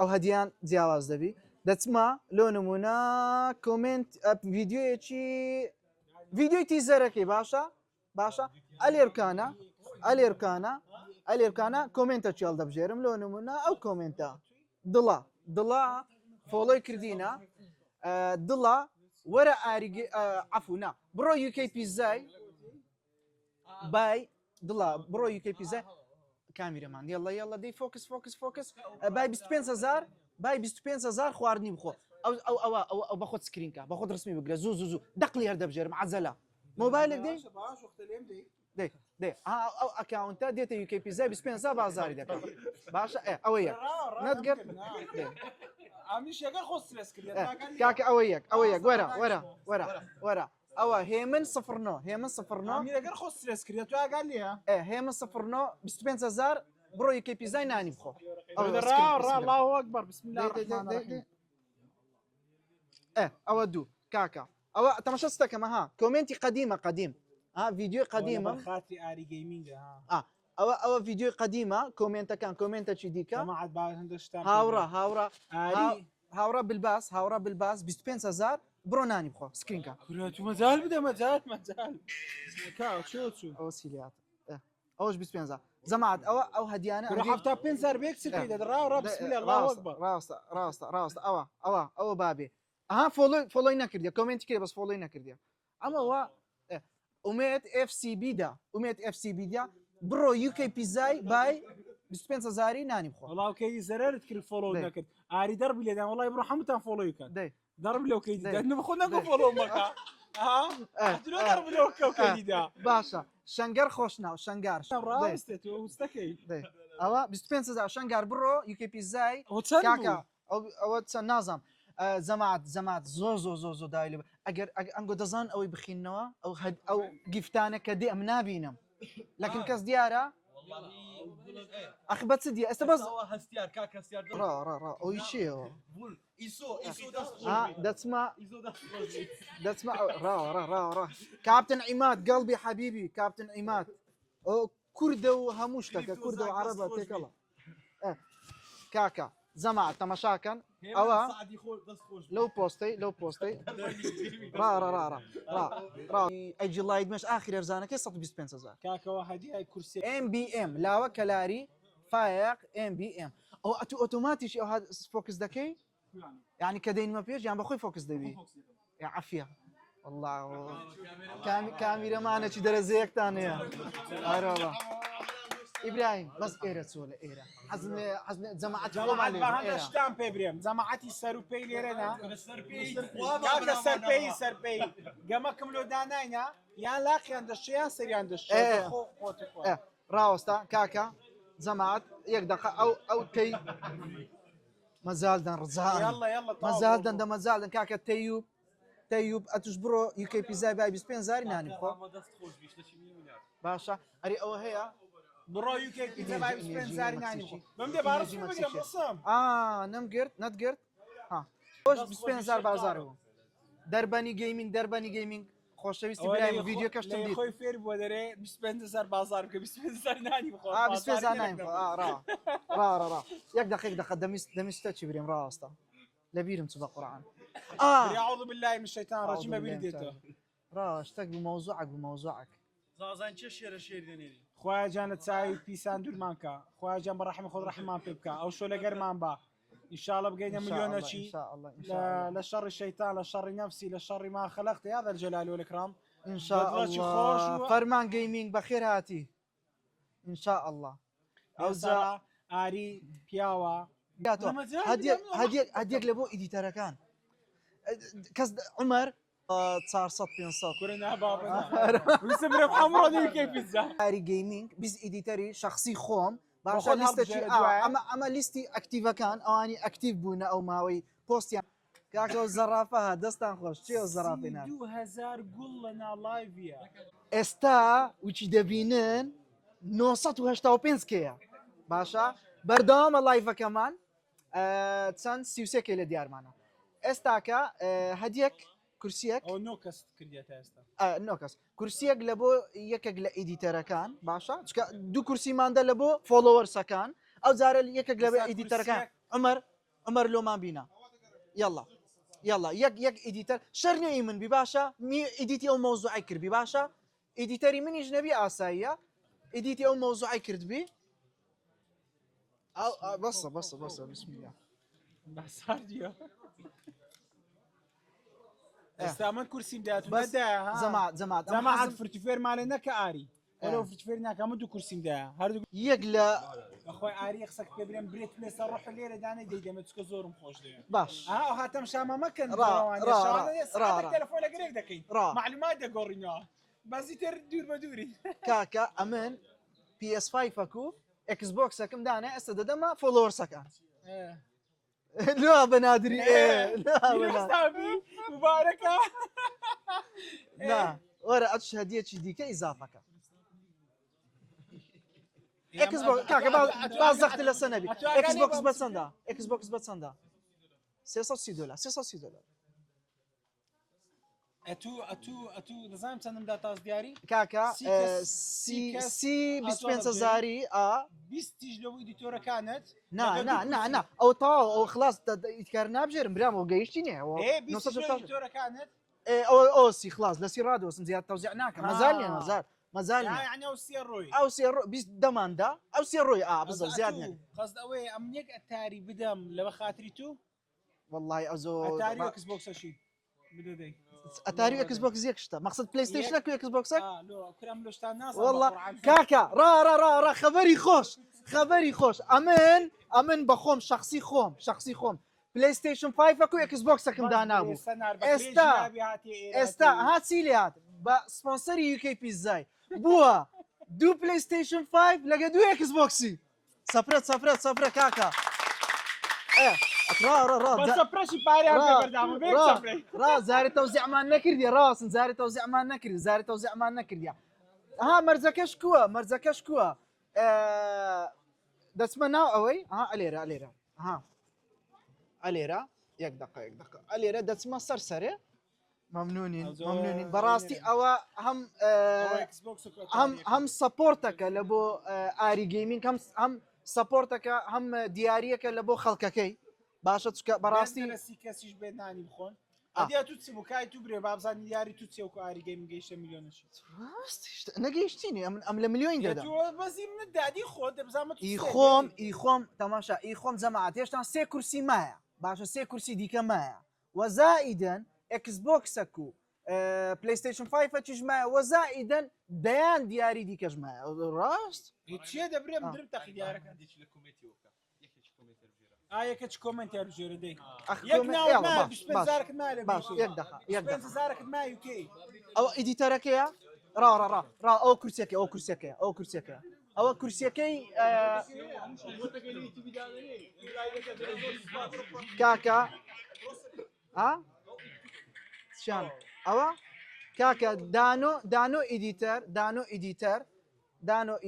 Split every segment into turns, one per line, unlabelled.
ئەو هەدیان جیاواز دەبی دەچمە لۆ نمونە کۆمنت ڤیدیۆی تیزەرەکەی باشە ئەلێرکانە کۆمنتە چێڵ دەبژێرم لۆ نمونە ئەو کۆمنتە دڵە فۆلۆی کردینە دڵە وەرە ئاریگە عەفونا بڕۆ یوکەی پیزای بای دڵە بڕۆ یوکەی پیزای کامیرەمان یەڵە دەی فۆکس بای 25,000 بای 25,000 خواردنی بخۆ ئەو بە خۆت سکرینکە بە خۆت ڕسمی بگرە زوو دەقلی هەر دەبژێرم عەجەلە مۆبایلێک دەی ئەو ئەکاونتە دێتە یوکەی پیزای 25,000 بازاری دەکەم باشە ئەوە یەک نەتگەر کاکە ئەوە یەک وەرە ئەوە هێمن 25,000 بڕۆ یوکەی پیزای نانی بخۆ ئەوە دوو کاکە ئەوە تەماشا ستەکەمە ها کۆمنتی قەدیم ڤیدیۆی قەدیمە
خاتی ئاری گەیمینگە
ئەوە ڤیدیۆی قەدیمە کۆمنتەکان کۆمنتەکی دیکە هاوڕە بلباس 25,000 بڕۆ نانی بخۆ سکرینکە
مەجال بدە
ئەوە سیلیات ئەوەش 25,000 زەمات ئەو هەدیانە
5,000 بێک سکری
ڕاستە ئەوە بابێ فۆلۆی نەکردی کۆمنتی کرد بەس فۆلۆی نەکردی ئەمەوە ئومێت FCB دا بڕۆ یوکەی پیزای بای 25,000 نانی بخۆ
وڵاوکەی زەرت کرد فۆلۆ نەکرد ئاری دەربی لێدان وڵای بڕۆ هەمووتان فۆلۆیکەن دەرب لەوکەی بخۆ نەگە فۆلۆ مەکە
باشە شەنگەر خۆشناو شەنگار ئەوە 25,000 شەنگار بڕۆ یوکەی پیزای ئەوە چەند نازام زەمات زۆ دای لێ ئەگەر ئەنگۆ دەزان ئەوەی بخینەوە ئەو گیفتانە کە دێ ئەم نابینم لەکن کەس دیارە ئەخبەت دی ئەستا بەس ئەوی چێەوە دەچمە کاپتن عیماد گەڵبی حەبیبی کاپتن عیماد ئەو کوردە و هەموو شتەکە کوردە و عەرەبە تێکەڵە کاکە زەمات تەماشاکەن ئەوە لەو پۆستەی ئەیجی لایدمەش ئاخر ئەرزانەکەی 125,000
کاکەوە هەدیای کورسی
MBM لاوە کەلاری فایق MBM ئەو ئۆتۆماتیش ئەو فۆکس دەکەی یعنی کە دەینمە پێش یان بەخۆی فۆکس دەبی عەفیە والله کامیرەمانێکی دەرەزەیەکتان هەیە ئیبراهیم بەس ئێرە چۆ لە ئێرە حەزم جەماعەتی خۆمان
شتان پێ برێم جەماعەتی سەر و پێی لێرەنا سەرپێی گەمەکەم لۆ داناینە یان لاقیان دەشیان سەریان دەشت
ڕاوەستا کاکە جەماعەت یەک دقە ئەو تەی مەزالدەن ڕزان مەزالدەن کاکە تەیوب ئەتوش بڕۆ یوکەی پیزای بای 25,000 نانی بخۆ باشە ئەری ئەوە هەیە
بڕۆ یوکەی پیزای بای 25,000 نانی بخۆ بەم دێ بارەسم بگرم بەسم
نەتگرت خۆش 25,000 بازار بوو دەربانی گەیمینگ خۆشەویستی برایم ڤیدیۆ کەشتم دیت
خۆی فێر بووە دەرێ 25,000 بازار بکە 25,000 نانی بخۆ
25,000 نانی بخۆ یەک دقیقە دەمیستە چی برێم ڕاستە لەبیرم چ بە قورعان
أعوذ بالله من الشيطان الرجيم ببینی دێتەوە
شتێک بوو مەوزوعك
زازان چه شێر دێنێری
خۆیان جانە چاوی پیسان دوورمان کە خۆیان جان بە ڕەحمی خۆت ڕەحمان پێ بکە ئەو شۆ لەگەرمان بە ئینشاءالله بگەینە ملیۆنەکی لە شەڕی شەیتان لە شەڕی نەفسی لە شەڕی ما خەلەقت یا ذا الجلال والإكرام
ئینشاءالله فەرمان گەیمینگ بەخێر هاتی ئینشاءالله
ئەوزا ئاری پیاوە
هەدیەک لە بۆ ئیدیتەرەکان کەس عومەر 400-500 ئاری گەیمینگ بیست ئیدیتەری شخصی خۆم باشە لیستەی ئەمە لیستی ئەکتیڤەکان ئەوانی ئەکتیڤ بوونە ئەو ماوەی پۆستیان کاکە و زەرافە ها دەستان خۆش چێ و زەرافێنان
2000 گوڵ لە ناڵایڤە
ئێستا وچی دەبینن 985 کەیە باشە بەردەوامە لایڤەکەمان چەند 33 لە دیارمانە ئێستاکە هەدیەک کورسیەک نۆکەس کورسیەک لە بۆ یەکێک لە ئیدیتەرەکان باشە دوو کورسیماندا لە بۆ فۆلۆوەرسەکان ئەو جارە یەکێک لە بە ئیدیتەرەکان عمەر عمر لۆمان بینە يلا یەک ئیدیتەر شەر نێی من بی باشە ئیدیتی ئەو مەوزوعی کردبی باشە ئیدیتەری منیش نەبی ئاساییە ئیدیتی ئەو مەوزوعی کردبی بەسە بسم الله
بەساردیە ئێستا من کورسیم داات
زەمات
فرتوفێرمانێ نەکە ئاری لەو فرتوفێر ناکە من دوو کورسیم داە هەردوو
یەک لە
بەخۆی ئاری قسەک پێ برێن برێت لێستا ڕۆح لێرە دانەی دەیدەمە چکە زۆرم خۆش دەوێت
باش
هاتەم شامە مەکەن تەلەفۆن لەگرێک دەکەین معلومات دەگۆڕینەوە بەزی تر دوور بە دووری
کاکە ئەمن PS5 ئەکسبۆکسەکەم دانە ئێستا دەدەمە فۆلۆورسەکان لا بەنادری
مبارەکە
نا وەرە ئەچ هەدیەکی دیکە ئیزافەکە کاکە باز زەختی لەسەر نەبی ئەکسبۆکس بەچەندە ئەکسبۆکس بەچەندە $330
ئەتوو نزانم چەندم دا تاز دیاری
کاکە سی 25,000
بیستیش لەوە ئیدیتۆرەکانت
نا ئەو تاو ئەو خلاص ئیتکار نابژێرم برام ئەو گەیشتی نێ
ئیدیتۆرەکانت
ئەوسی خلاص لە سی ڕادۆسم زیاد تەوزیع ناکە مەزال لێ مەزال ئەو سێ ڕۆی 20 دەماندا ئەو سێ ڕۆی بزە زیاد نێ
قەست ئەوەیە ئەم یەک ئەتاری بدەم لەوە خاتری تو
والله ئەو زۆر
ئەتاری ئەکسبۆکسەشی بدەدەی
ئەتاری ئەکسبۆکس یەک شتە مەقسەد پلەیستیشنەکە ئەکسبۆکسەک
کرام لەشتان ناس
والله کاکە ڕ خەبەری خۆش ئەمن بە خۆم شخصی خۆم پلەیستیشن 5 و ئەکسبۆکسەکەم دانابوو ئێستا هاچی لێات بە سپۆنسەری یوکەی پیزای بووە دوو پلەیستیشن 5 لەگە دوو ئەکسبۆکسی سەفرە کاکە زاری تەوزیعمان نەکردی ڕاستن زاری تەوزیعمان نەکردی ها مەرجەکەش کووە دەچمە ناو ئەوەی ئەلێرە یەک دقە ئەلێرە دەچمە سەرسەرێ مەمنونین بەڕاستی ئەوە هەم سەپۆرتەکە لە بۆ ئاری گەیمینگ هەم سەپۆرتەکە هەم دیارریەکە لە بۆ خەڵکەکەی باشە بەڕاستی
کەسیش بێت نانی بخۆن ئەدیا تو چی بکای تو برێ بابزانی یاری تو چێوکە ئاری گەیمینگ گەیشتە میلیۆنەشی
نەگەیشتینی ئەم لە ملیۆین دەدا
بەزی من دادی خۆت دەبزانمە
ئیخۆم تەماشا ئیخۆم جەماعەت هێشتا سێ کورسی مایە باشە سێ کورسی دیکە مایە وەزائیدەن ئەکسبۆکسەک و پلەیستیشن 5 چیش مایە وەزائیدەن دەیان دیاری دیکەش مایە ڕاست
چیە دەبرێ درم تەقی دیارەکان یەکە چ کۆمنتی هەرژێرە دەی زارەکەت مایوکەی
ئەوە ئیدیتەرەکەیە ڕ ئەو کورسەکەی ئەوە کورسەکەی کاکە چیان ئەوە کاکە دانۆ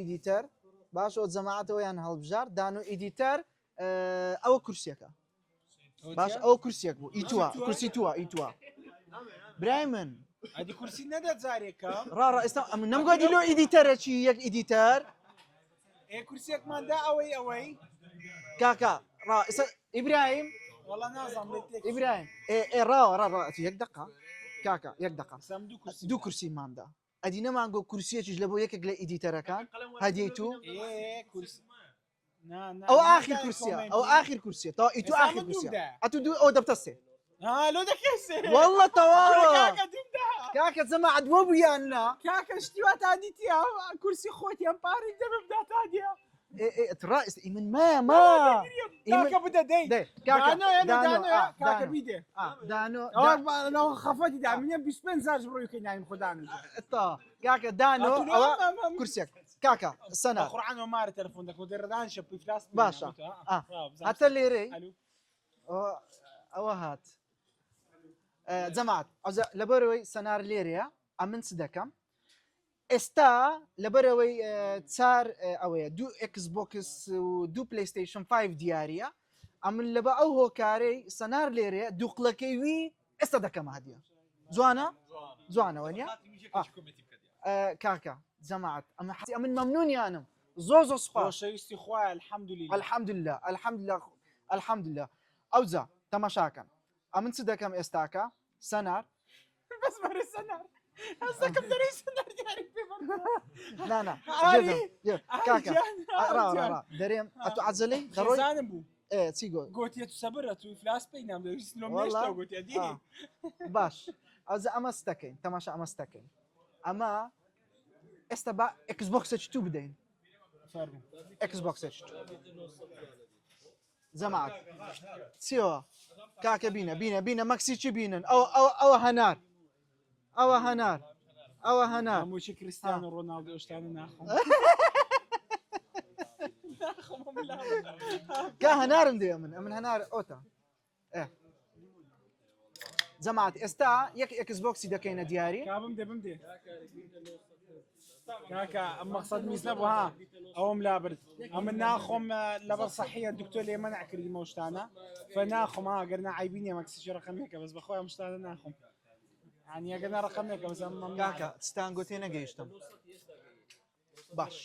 ئیدیتەر باشەوە جەماعەتەوەیان هەڵبژار دانۆ ئیدیتەر ئەوە کورسەکە باش ئەو کورسێک بوو کورسی تووە برای من
ئەدی کورسی نەدەت زارێکە
ئێستا نەمگوتی لۆ ئیدیتەرەکی یەک ئیدیتەر
کورسێکماندا ئەوەی
کاکە ئیبراهیم ئیبراهیم یەک دقە کاکە یەک دقە دوو کورسیماندا ئەدی نەمانگۆ کورسیەکیش لە بۆ یەکێک لە ئیدیتەرەکان هەدیەی تو ئەو ئاخر کورسیە تا ئیتو ئاخر کورسیە ئەتو دوو ئەو دەبتەسێ والله تەواوە کاکە جەماعەت وە بوویاننا
کاکە شتیوە تادیتی کورسی خۆتیان پارەی دەبێ بدە تادیە
ڕاست من ما
کاکە بدەدەی کاکە بیدێ دانۆ خەفەتی دامینە 25,000 بڕۆیکەی نایم خۆدانە
تا کاکە دانۆ ئەوە کورسێک کاکە سەنا
قورعانەوە مارە تەلەفۆن دەکەوت دەڕدان شە پێفراست
باشە هەتە لێرەی ئەوە هات جەماعەت لەبەرەوەی سەنار لێرەیە ئەمن چ دەکەم ئێستا لەبەرەوەی چار ئەوەیە دوو ئەکسبۆکس و دوو پلەیستیشن 5 دیارە ئەمن لەبە ئەو هۆکارەی سەنار لێرەیە دووقلەکەی وی ئێستا دەکەم هەدیە جوانەوە نیە کاکە جەماعەت ئەمن مەمنونیانم زۆر سوپاس
خۆشەویستی خوایە الحەمدولله
الحەمدولله ئەوجا تەماشاکەن ئەمن چ دەکەم ئێستاکە سەنار
بەس بەرە سەنار هەستەکەم دەرەی سەنار دیاری پێ
نانا
ئاری
کاکە دەرێم ئەتو عەجەلەی دەڕۆی
خێزانم بوو
چی گۆ
گوتیە تو سەبرە تو ئیفلاس پێی نام دەویست نۆمێشتە گوتیە دی
باش ئەوجا ئەمە ستەکەین تەماشا ئەمە ستەکەین ئەمە ئێستا با ئەکسبۆکسێکی تو بدەین ئەکسبۆکسێکی تو جەماعەت چیەوە کاکە بینە مەکسیکی بینن ئەوە هەنار ئەوە هەنار
هەمووشی کریستیانو ڕۆناڵدۆ شتانە ناخۆم
کا هەنارم دێ من هەنار ئۆتە جەماعەت ئێستا یەک ئەکسبۆکسی دەکەینە دیاری
کابم دێ کاکە ئەم مەقسەد میز نەبوو ها ئەوم لا برد ئەمە ناخۆم لەبەر سەحیە دکتۆر لێ مەنع کردیمە ئەو شتانە فناخۆم ها ئەگەر نەعیبی نییە مەکسیکی ڕقەمێکە بەس بەخۆی ئەم شتانە ناخۆم عنی ئەگەر ڕقەمێکە بەس
کاکە ستان گوتێ نەگەیشتم باش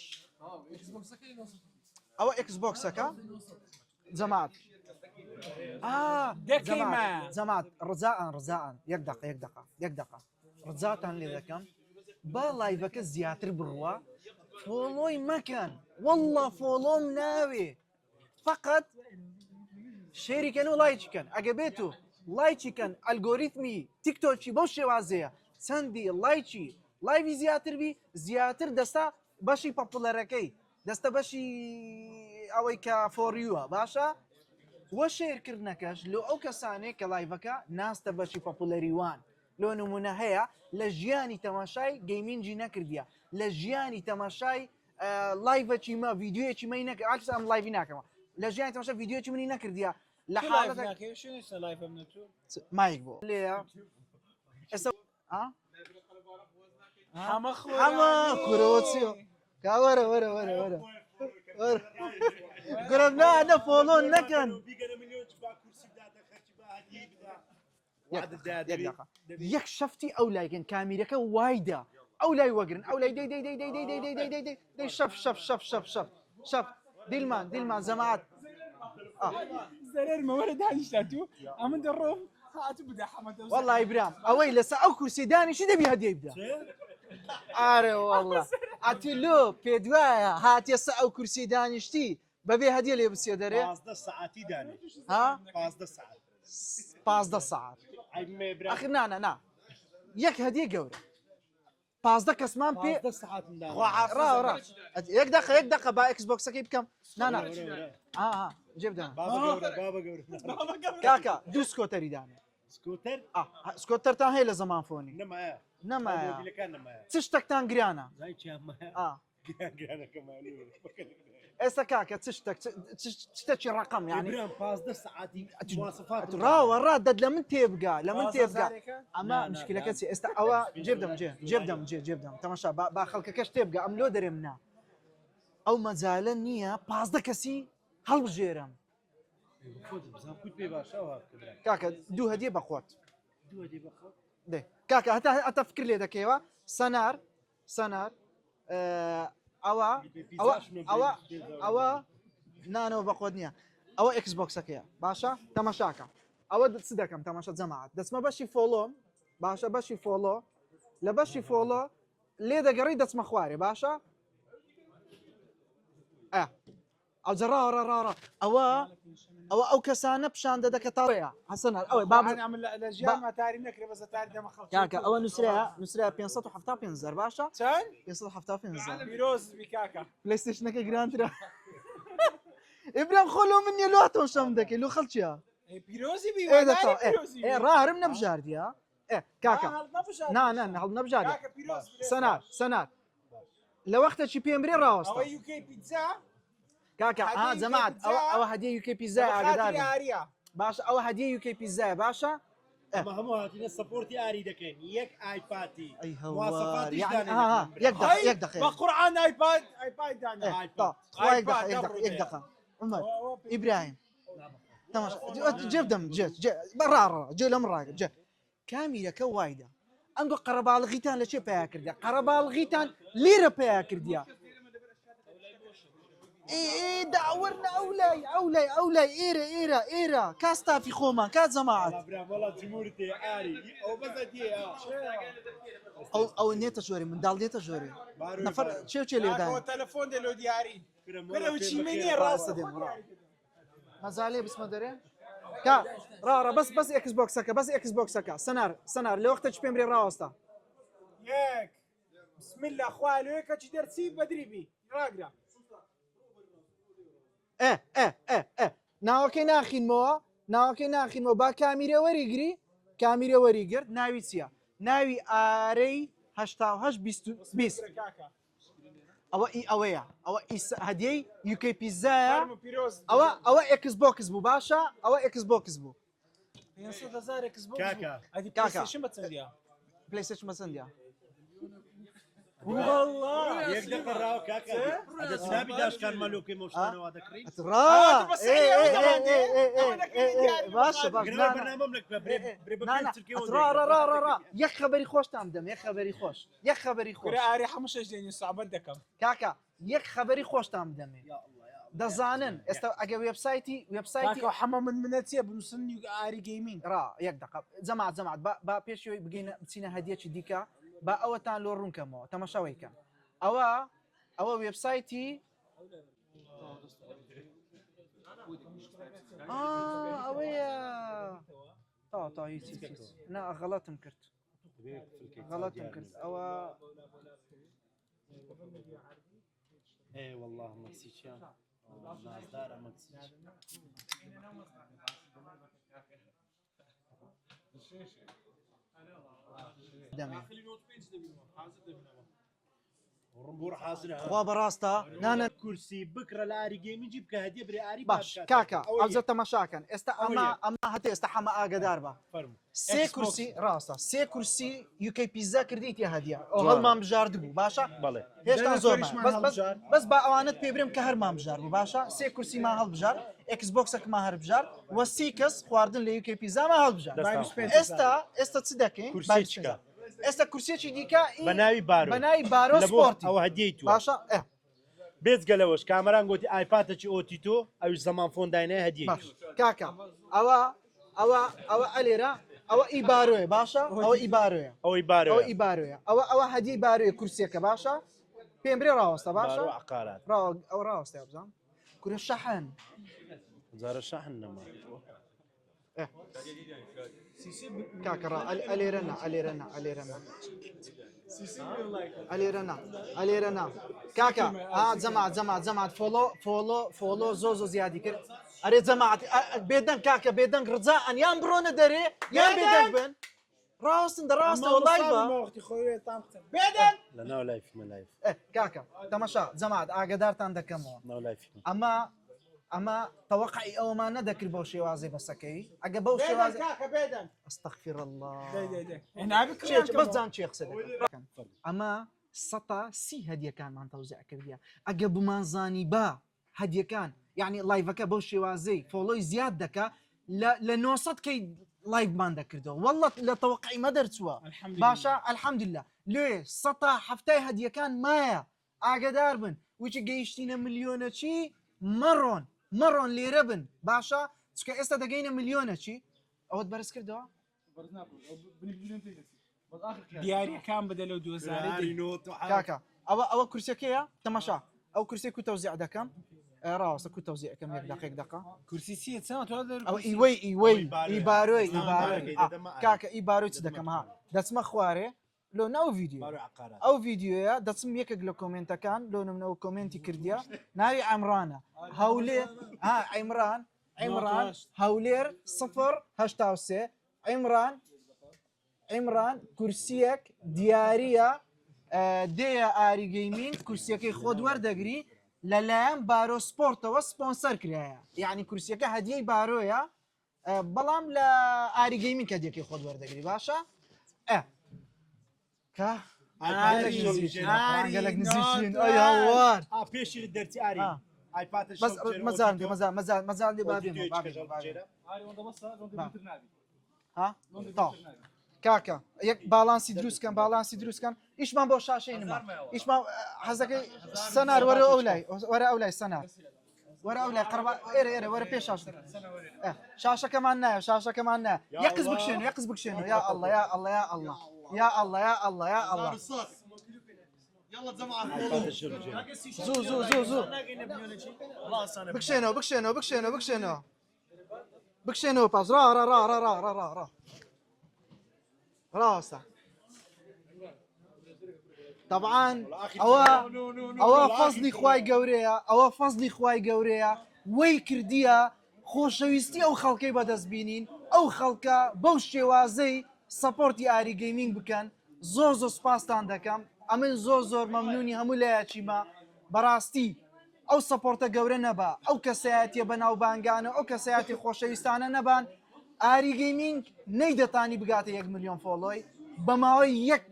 ئەوە ئەکسبۆکسەکە جەماعەت جەماعەت ڕزان یەک دقە ڕزاتان لێ دەکەم با لایڤەکە زیاتر بڕوە فۆلۆی مەکەن وەڵڵا فۆلۆم ناوێ فقط شێریکەن و لایچکەن ئەگە بێت و لایچیکەن ئەلگۆریتمی تیکتۆکی بەو شێوازەیە چەندی لایچی لایوی زیاتر بی زیاتر دەستا بەشی پەپولەرەکەی دەستە بەشی ئەوەی کە فۆریوە باشە وە شێرکردنەکەش لۆ ئەو کەسانێک کە لایڤەکە ناستە بەشی پەپولەریوان لۆ نمونە هەیە لە ژیانی تەماشای گەیمینجی نەکردیە لە ژیانی تەماشای لایڤەکی مە ڤیددیوەکی مەی نەکرد ئاکس ئەم لایڤی ناکەمەوە لە ژیانی تەماشا ڤیددیوەکی منی نەکردیە لە مایک بۆ لێە ئێستا
هەمە
کورەوە چیە کاوەرە وەرە گرم نە فۆلۆ نەکەن یەک شەفتی ئەو لایگەن کامیرەکە وایدا ئەو لای وەگرن ئەو لای دەی شەف دیلمان زەماعەت
زەرێرمەوەرە دانیشتا تو ئەمە دەڕۆم هاتو بدە حەمەدە
وەڵڵی برام ئەوەی لەسەر ئەو کورسی دانیشی دەبی هەدیەی بدە ئارێ وەڵڵا ئەتی لۆ پێ دوایە هاتیە سە ئەو کورسی دانیشتی بەبێ هەدیە لێ بچێ دەرێ 15 ساعت ئەخر نا یەک هەدیە گەورە 15 کەسمان پێ یەک دقە با ئەکسبۆکسەکەی بکەم نانا جێبدان کاکە دوو سکۆتەری دانێ سکۆتەرتان هەیە لە زەمان فۆنی نەمایە چ شتێکتان گرانە ئێستا کاکە چ شتێکی ڕقم یعنی ڕاوەڕا دەت لە من تێبگا ئەمە مشکلەکە چی ئێستا ئەوە جێبدەم تەماشا با خەڵکەکەش تێبگا ئەم لۆ دەرێم نا ئەو مەجالە نییە 15 کەسی هەڵبژێرم کاکە دوو هەدیە بەخۆت کاکە هەتا فکر لێ دەکەیەوە سەنار ئەوە نانەوە بەخۆت نییە ئەوە ئەکسبۆکسەکەیە باشە تەماشاکە ئەوە چ دەکەم تەماشا جەماعەت دەچمە بەشی فۆلۆم باشە بەشی فۆلۆ لە بەشی فۆلۆ لێ دەگەڕی دەچمە خوارێ باشە ئەو جەڕاڕ ئەو کەسانە پیشان دەدەکە تاڵەیە حەسەنە ئەوەی
لە ژیان ماتاری نەکرێ بە زەتاری دەمە خەڵک
کاکە ئەوە نووسرا 575 باشە 575
پیرۆزبی کاکە
پلەیستێشنەکە گرانترە ئیبرام خۆلۆ من نیە لاتۆ شەم دەکەی لۆ خەڵکیە
پیرۆزی
ڕاهرم نەبژاردیە کاکە هەڵ نەبژاردی سەنار لە وەختێکی پێم برێ ڕاوەستە کاکە جەماعەت ئەوە هەدیە یوکێ پیزای ئاگادار باش ئەوە هەدیە یوکێ پیزایە باشە
هەموو هاتیە سپۆرتی ئاری دەکەین یەک ئایپاتی
یەک دقیقە
بە قورعان ئایپاد
یەک دقە عومەر ئیبراهیم جێبدەم بەڕاڕە جێ لەم ڕاگە جێ کامیرەکە وایدا ئەنگۆ قەرەباڵغیتان لە چێ پیا کردیا قەرەباڵغیتان لێرە پیا کردیا اي داورنا اولاي ايرا كاستا في خوما كات جماعه
والله جمهورتي آري أو بس دي
او نيتا جوري من دال نيتا جوري نفر شو اللي
هو
دا
تلفون دلو دياري
كده
وشي مني
راس
راسه
دي ما زالي بس ما دري كا را بس اكس بوكسك بس اكس بوكسك سنار لوقتك بيمري راوستا
ياك بسم الله اخوالي هيك تقدر تسيب بدري بي راقرا
ناوكي ناخين مو با كاميرا وريقرد ناوي سيا ناوي اري هشتاو 20
كاكا
او اويا او هدي يو كي بيزا
فرم بيروز
او اكس بوكس بو باشا او اكس بوكس بو
هي صوت زار اكس بوكس
كاكا.
هذه
كاكا.
بلاي ستيشن بتسنديها
بلاي ستيشن مسنديا
والله
يقدر قراو كاكا هذا سنابي داش كان مالوكي موشتانو هذا كريم
ترى
بس
باشا
قرا برنامج لك
نا را يا خبري خوش تامدم يا خبري خوش
كرا اري حمش جدين صعب دكم
كاكا يا خبري خوش تامدم دزانن اگه ويب سايتي
كاكا حمام من مناتيه بمسن اري جيمنج
را يك دقه زمعت با بيشوي بقينا بسينا هديه ديكا با اوتان لو رونكمو تماشاوي كان او ويب سايتي اويا طا يس نا غلطم كرت او
اي والله مكسيشيان نازدار مكسيشيان
دمي
ورمبور حاضر
خوا براستا نانا
كرسي بكره لاري جيمنج يجيب هديه بري اري
باش كاكا ابزر تماشاكن اما هتي استحما اقدار با
فرم
سي كرسي راستا سي كرسي يو كي بيزا كرديتي هديه او هل ما مجاردبو باشا
بله
هيش تنزور بس با اوانت بيبرم كهر ما مجار باشا سي كرسي ما هل بجار اكس بوكسك ما هر بجار وسيكس خواردن ليو كي بيزا ما هل بجار استا تصدقين
كرسيتشكا
استا كرسيتشي ديكا
بناوي
بارو سبورتي
او هديتو
باشا
بيت قالوش كاميران قلت ايباد اوتيتو او زمان فون داينه هديتو
باش كاكا او اليرا او ايباروي باشا او ايباروي او هدي باروي كرسيك باشا بيمبري راوستا
بارو
باشا
عقارات
او راوستا يا بزام كل الشحن
زار الشحن نما
كاكا را اليرنا كاكا زمعت فولو زوزو زيادي كر اريد زمعت بيدن كاكا بيدن رضاء يام برون دري يام بيدن بن راوستا والله
اختي خويا طامخته بدن
لا لايف ما لايف
كاكا تماشا زمعت اقدرت عندك مو
نو لايف
اما توقعي او ما ندكر بوشي وازي بسكي اجا بوشي وازي
كاكا بدن
استغفر الله
دي هنا بكري
بس زان شيخ صدق اما سطا سي هديه كان مان توزيع كرديا اجا بمان زاني با هديه كان يعني لايفك بوشي وازي فولو زياد دكا لنوصت كي لايف مان دكردو والله لا توقعي ما درتوا باشا الحمد لله ليه سطا حفتاي هديه كان مايا اقدر بن وش جيشتين مليون شي مرون ليرة بن باشا تسكا استا دقينا مليون شي اود برس كردوا
دياري كان بدلوا دوزاري
كاكا او كرسي كيا تماشا او كرسي كو توزيع دكم راس كو توزيع كم دقيقه
كرسي سي سنه
او ايواي كاكا ايباروي تصدقم ها دسم خواري لو نو فيديو او فيديو يا دسم يك لو كومنت كان لو نو كومنتي كرديا ناوي عمرانه هاولي عمران هاولير 0 عمران كرسيك دياريه ديا اري جيمنج كرسيك خود وردقري للايام بارو سبورت وسبونسر كريا يعني كرسيك هديه بارويا بلام لا اري جيمنج هديك خود وردقري باشا كا قال لك نزيشين اي هوار
بيش درتي اري ايباد
بس مازال دي بابي ها طا کاکە یەک باڵانسی دروستکەن باڵانسی دروستکەن ئیشمان بۆ شاشەی نما ئیشمان حەزەکەی سەنار وەرە ئەو لای وەرە ئەو لای سەنار وەرە ئەو لای قەربا ئێرە ئێرە وەرە پێش شاشەکەمان نایە شاشەکەمان نایە یەقز بکشێنە یەقز بکشێنە یا ئەڵڵا یا ئەڵڵا یا ئەڵڵا یا ئەڵڵا یا ئەڵڵا یا ئەڵڵا زوو زوو زوو زوو بکشێنەوە بکشێنەوە بکشێنەوە بکشێنەوە بکشێنەوە پاس ڕا ڕا ڕا ڕا ڕا ڕا ڕا ڕا ڕاستە طبعاً ئەوە فەزلی خوای گەورەیە ئەوە فەزلی خوای گەورەیە وەی کردیە خۆشەویستی ئەو خەڵکەی بەدەستبینین ئەو خەڵکە بەو شێوازەی سەپۆرتی ئاری گەیمینگ بکەن زۆر زۆر سپاسان دەکەم ئەمن زۆر زۆر مەمنونی هەموو لایەکیمە بەڕاستی ئەو سەپۆرتە گەورە نەبا ئەو کەسایەتیە بەناوبانگانە ئەو کەسایەتی خۆشەویستانە نەبان ئاری گەیمینگ نەیدەتانی بگاتە 1 ملیۆن فۆلۆی بە ماوەی یەک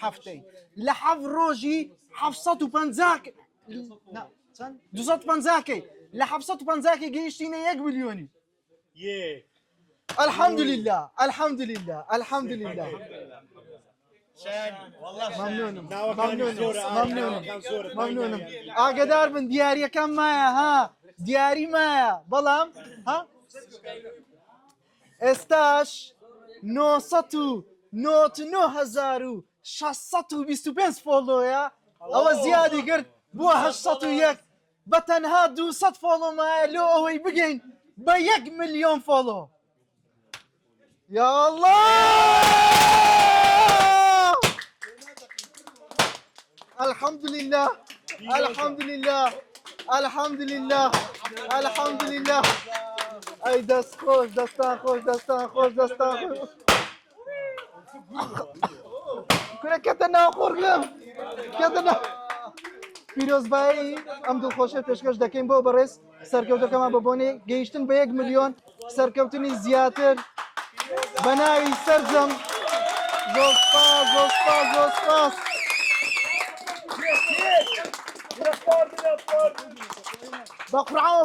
هەفتەی لە حەف ڕۆژی 250کەی لە 750کەی گەیشتینە 1 ملیۆنی الحەمدولله الحەمدولله الحەمدولله ممنونم ممنونم ئاگدار بن دیاریەکەم مایە ها دیاری مایە بەڵام ها ئێستاش 999,625 فۆلۆیە ئەوە زیادی کرد بووە 801 بە تەنها 200 فۆلۆمایە لۆ ئەوەی بگەین بە 1 ملیۆن فۆلۆ یا الله الحمد لله الحمد لله الحمد لله الحمد لله ئەی دەست خۆش دەستان خۆش دەستان خۆش دەستان خۆش کورە کەتە ناو قورگم کەتە ناو پیرۆزبایی ئەم دڵخۆشیە پێشکەش دەکەین بۆ بەڕێز سەرکەوتەکەمان بە بۆنێ گەیشتن بە 1 ملیۆن سەرکەوتنی زیاتر بە ناوی سەرجەم زۆر سپاس زۆر سپاس زۆر سپاس بە قورعان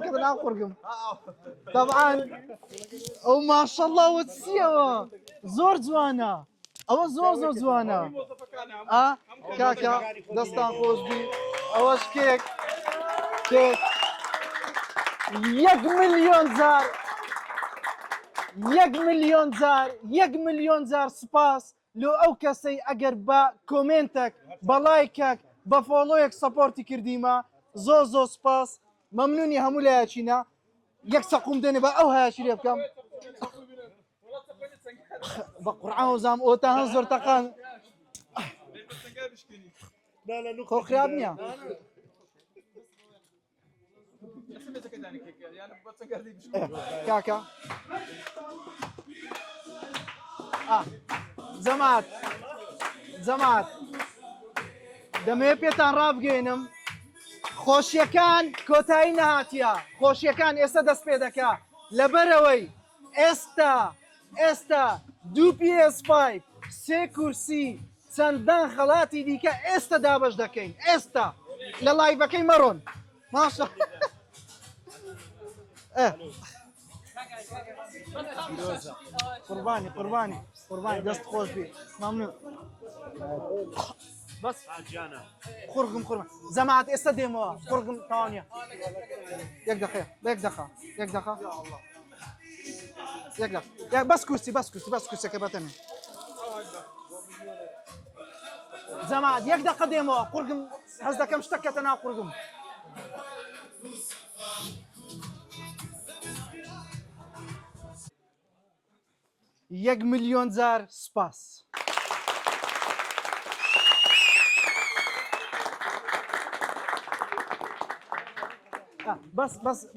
كذا ناقرقم طبعا او ما شاء الله وتسيوا زور زوانا او زور زوانا كاكا دستان خوش بي اواش كيك 1 ملیۆن زار 1 ملیۆن زار 1 ملیۆن زار سپاس لۆ ئەو کەسەی ئەگەر بە کۆمنتێک بە لایکێک بە فۆلۆیەک سەپۆرتی کردیمە زۆر زۆر سپاس مەمنونی هەموو لایەکینە یەک سەقوم دێنێ بە ئەو هایەکی لێ بکەم بە قورعان وزام ئۆتە هەن زۆر تەقان خۆ خراب نییە کاکە جەماعەت دەمەوێت پێتان ڕابگەێنم خۆشیەکان کۆتایی نەهاتیە خۆشیەکان ئێستا دەست پێ دەکا لەبەرەوەی ئێستا 2 PS5 3 کورسی چەندان خەڵاتی دیکە ئێستا دابەش دەکەین ئێستا لە لایڤەکەی مەڕۆن ماشە قوربانی دەست خۆش بێ مەمنون بس خورگم زەماعەت ئێستا دێمەوە خورگم تاوانیە یەک دقیقە بەس کورسیەکە بەتەنێ زەماعەت یەک دقە دێمەوە خورگم هەز دەکەم شتەکەتە ناو خورگم یەک ملیۆن جار سپاس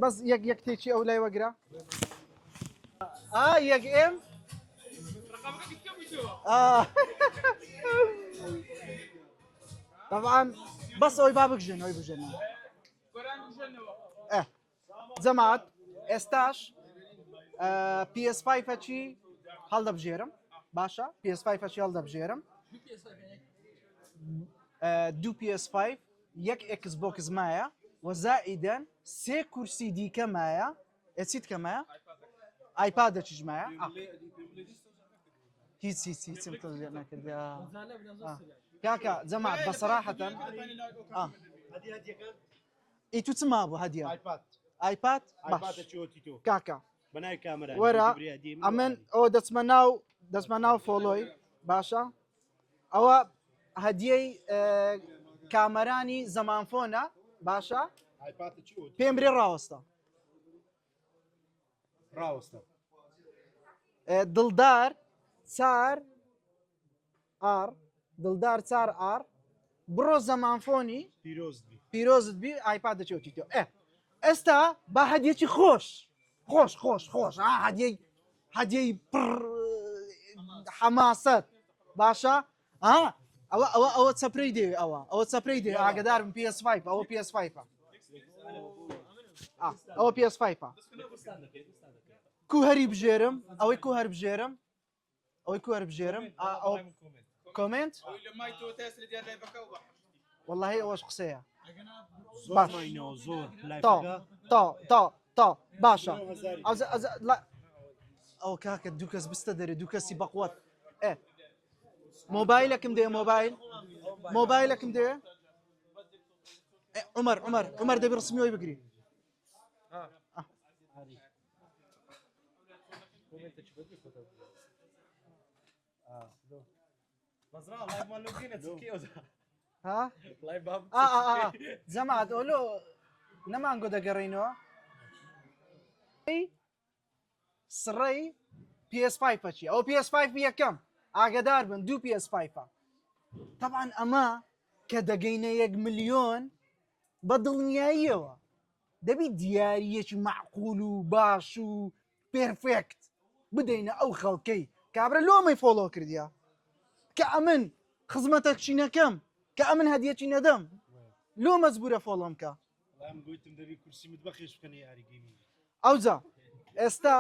بس یەک تێکی ئەو لای وەگرە یەک ئێم طبعا بس ئەوی با بکژێن ئەوی بژێنەوە جەماعەت ئێستاش PS5 هەڵدەبژێرم باشە PS5 هەڵدەبژێرم 2 PS5 یەک Xbox مایە وەزائیدەن 3 کورسی دیکە مایە ئەچیت کەمایە ئایپادێکی ژمایە هیچم تۆزێ نەکردی کاکە جەماعەت بەسەراحەتەن ئیتو چما بوو هەدیە ئایپاد کاکە وەرە ئەمن ئەوە دەچمە ناو فۆلۆی باشە ئەوە هەدیەی کامەرانی زەمانفۆنە باشە پێم برێ ڕاوەستە دڵدار 4R بڕۆ زەمانفۆنی پیرۆزت بی ئایپادەچێتی تۆ ئێستا با هەدیەکی خۆش هەدیەی پڕ حەماست باشە ئەوە چەپرەی دێ ئەوە چەپرەی دێ ئاگدارم PS5 ئەوە PS5 ئەوە PS5 کو هەری بژێرم ئەوەی کو هەر بژێرم کۆمنت والله ئەوەش قسەیە تا باشە ئەو کاکە دوو کەس بستە دەرێ دوو کەسی بەقوت مۆبایلەکەم دێ مۆبایلەکەم دێ عمەر دەبی ڕسمیەوەی بگری جەماعەت ئۆلۆ نەمانگۆ دەگەڕێینەوە سڕەی PS5 چی ئەو PS5 یەکەم ئاگدار بن دوو PS5 طبعا ئەمە کە دەگەینە 1 ملیۆن بە دڵنیاییەوە دەبی دیارەکی معقول و باش و پێرفێکت بدەینە ئەو خەڵکەی کابرا لۆمەی فۆلۆ کردیا کە ئەمن خزمەتە کچینەکەم کە ئەمن هەدیەکی نەدەم لۆ مەجبورە فۆلۆم کە ئەوجا ئێستا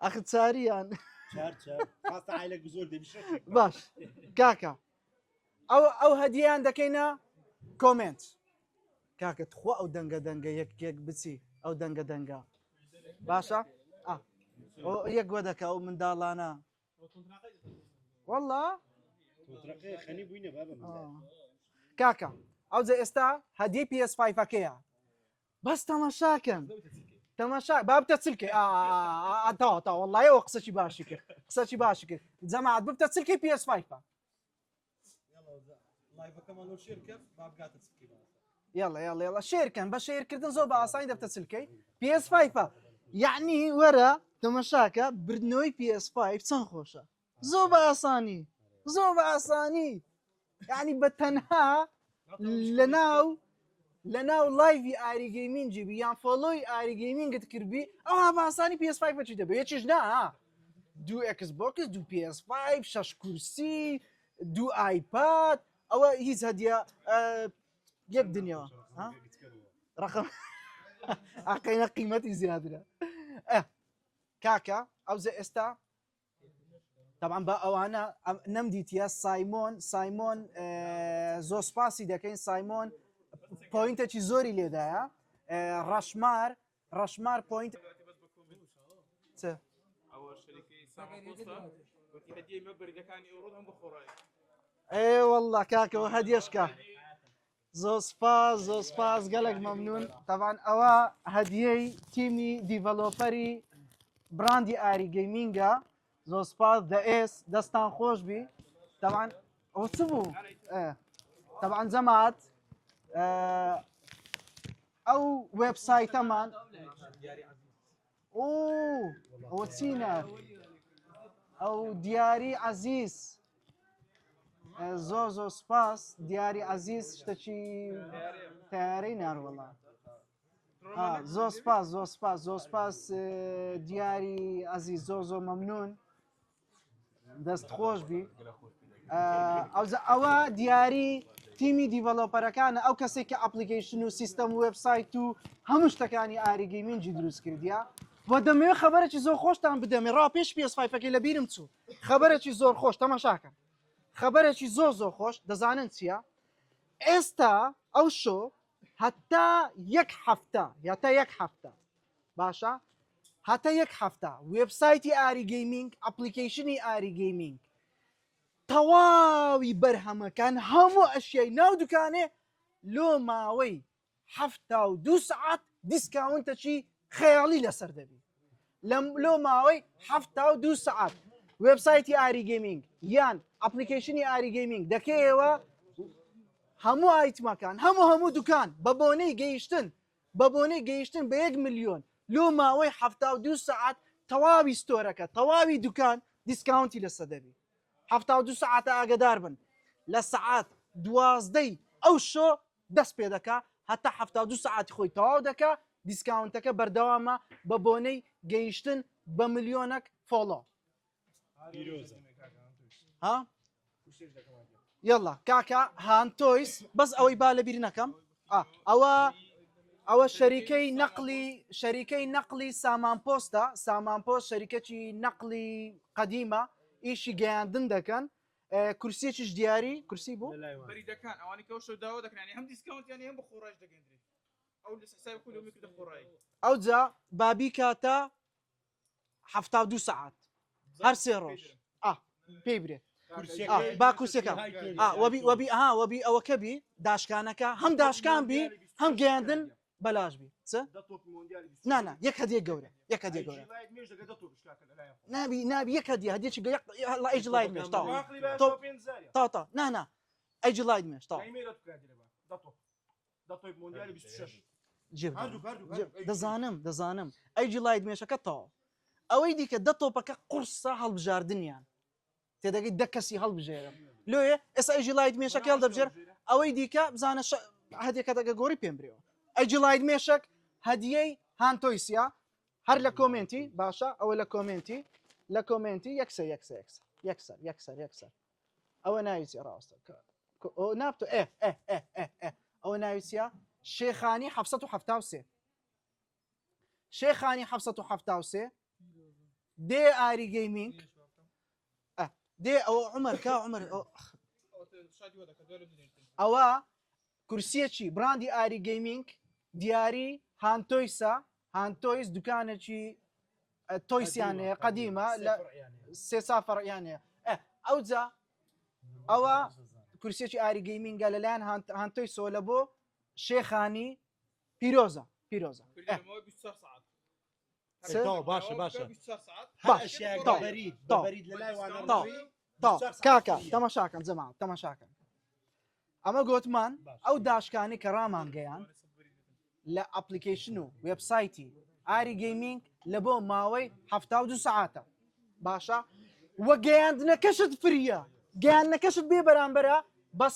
ئەخ چاریان باش کاکە ئەو هەدییان دەکەینە کۆمنت کاکە تخوا ئەو دەنگە یەک بچی ئەو دەنگە باشە یەک گوە دەکە ئەو منداڵانە والله کاکە ئەوجا ئێستا هەدیەی PS5کەیە بەس تەماشاکەن تەماشا با بتە چلکەی تا والله ئەوە قسەی باشی کرد جەماعەت بتە چلکەی PS5 يلا شێرکەن بە شێرکردن زۆر بە ئاسانی دەبتە چلکەی PS5 یعنی وەرە تەماشاکە بردنەوەی PS5 چەند خۆشە زۆر بە ئاسانی یعنی بە تەنها لەناو لایڤی ئاری گەیمینگی بی یان فۆلۆی ئاری گەیمینگت کردبی ئەوە بە ئاسانی PS5 چی دەبێت یەکیش نا دوو Xbox دوو PS5 6 کورسی دوو ئایپاد ئەوە هیچ هەدیە یەک دنیاوە ڕقم ئاقینە قیمەتی زیادرە کاکە ئەوزە ئێستا طبعا بە ئەوانە نەمدیتە سایمۆن زۆر سپاسی دەکەین سایمۆن پۆینتێکی زۆری لێدایە ڕەشمار پۆینت والله کاکەەوە هەدیەشکە زۆر سپاس گەلێک مەمنون طبعا ئەوە هەدیەی تیمی دیڤەلۆپەری براندی ئاری گەیمینگە زۆر سپاس دەستان خۆش بی طبعا ئەوە چ بوو طبعا جەماعەت ئەو وێبسایتەمان ئەوە چینە ئەو دیاری عەزیز زۆر سپاس دیاری عەزیز شتێکی تیارەی ناروەڵا زۆر سپاس دیاری عەزیز زۆر مەمنون دەست خۆش بی ئەوە دیاری تیمی دیڤەلۆپەرەکانە ئەو کەسێک کە ئەپلیکیشن و سیستەم و وێبسایت و هەموو شتەکانی ئاری گەیمینگی دروست کردیا بۆ دەمەوێت خەبەرێکی زۆر خۆشتان بدەمێ ڕا پێش PS5 لە بیرم چوو خەبەرێکی زۆر خۆش تەماشاکەن خەبەرێکی زۆر خۆش دەزانن چییە ئێستا ئەو شۆ هەتا یەک هەفتە باشە هەتا یەک هەفتە وێبسایتی ئاری گەیمینگ ئەپلیکیشنی ئاری گەیمینگ تەواوی بەرهەمەکان هەموو ئەشیای ناو دوکانێ لۆ ماوەی 72 سعات دیسکاونتەچی خەیاڵی لەسەر دەبی لۆ ماوەی 72 سعات وێبسایتی ئاری گەیمینگ یان ئەپلیکیشنی ئاری گەیمینگ دەکەیەوە هەموو ئایتمەکان هەموو دوکان بە بۆنەی گەیشتن بە 1 ملیۆن لۆ ماوەی 72 سعات تەواوی ستۆرەکە تەواوی دوکان دیسکاونتی لەسەر دەبی 72 سعاتە ئاگدار بن لە سعات 12 ئەو شۆ دەست پێ دەکا هەتا 72 سعاتی خۆی تەواو دەکا دیسکاونتەکە بەردەوامە بە بۆنەی گەیشتن بە ملیۆنێک فۆلۆ ها یاڵا کاکە هانتۆیس بەس ئەوەی با لەبیر نەکەم ئەوە شەریکەی نەقلی سامانپۆست شەریکەی نەقلی قەدیمە ئیشی گەیاندن دەکەن کورسیەکیش دیاری کورسی بوو
بەریدەکان ئەوانی کە شو داوا دەکەنانی هەم دیسکاونتیانی هەم بە خۆڕایش دەگەندرێت ئەو لە حسابی کیلۆمتر خۆڕایی
ئەو جا بابی کاتە 72 سعات هەر سێ ڕۆژ پێی برێ با کورسەکە وەبی ئەوەکە بی داشکانەکە هەم داشکان بی هەم گەیاندن بەلاش بی نانە یەک هەدیە گەورە نابی یەک هەدیە هەدیەکی ئەیج لای مێش تا نانا ئەیج لای مێش تا دەزانم ئەیج لای مێشەکە تاوە ئەوەی دیکە دە تۆپەکە قورسە هەڵبژاردنیان تێدەگەی دە کەسی هەڵبژێرم لێ ئێستا ئەیج لای مێشەکە هەڵدەبژێر ئەوەی دیکە بزانە هەدیەکە دەگە گۆڕی پێم برێەوە ئەیج لای مێشک هەدیەی هانتۆیسیا هەر لە کۆمنتی باشە ئەوە لە کۆمنتی یەکسەر ئەوە ناویسی ڕاستە نابتۆ ئەوە ناویسە شێخانی 773 شێخانی 773 دێ ئاری گەیمینگ دێ ئەوە عمر ئەوە کورسیەکی براندی ئاری گەیمینگ دیاری هانتۆیس دوکانێکی تۆیسیانەیە قەدیمە لە سێ سافڕیانەیە ئەوجا ئەوە کورسیەکی ئاری گەیمینگە لەلایەن هانتۆیسەوە لە بۆ شێخانی پیرۆزە کاکە تەماشاکەم جەماعەت تەماشاکەم ئەمە گوتمان ئەو داشکانی کە ڕامان گەیان لە ئەپلیکیشن و وێبسایتی ئاری گەیمینگ لە بۆ ماوەی 72 سعاتە باشە وە گەیاندنەکەشت فریە گەیاندنەکەشت بێ بەرامبەرە بە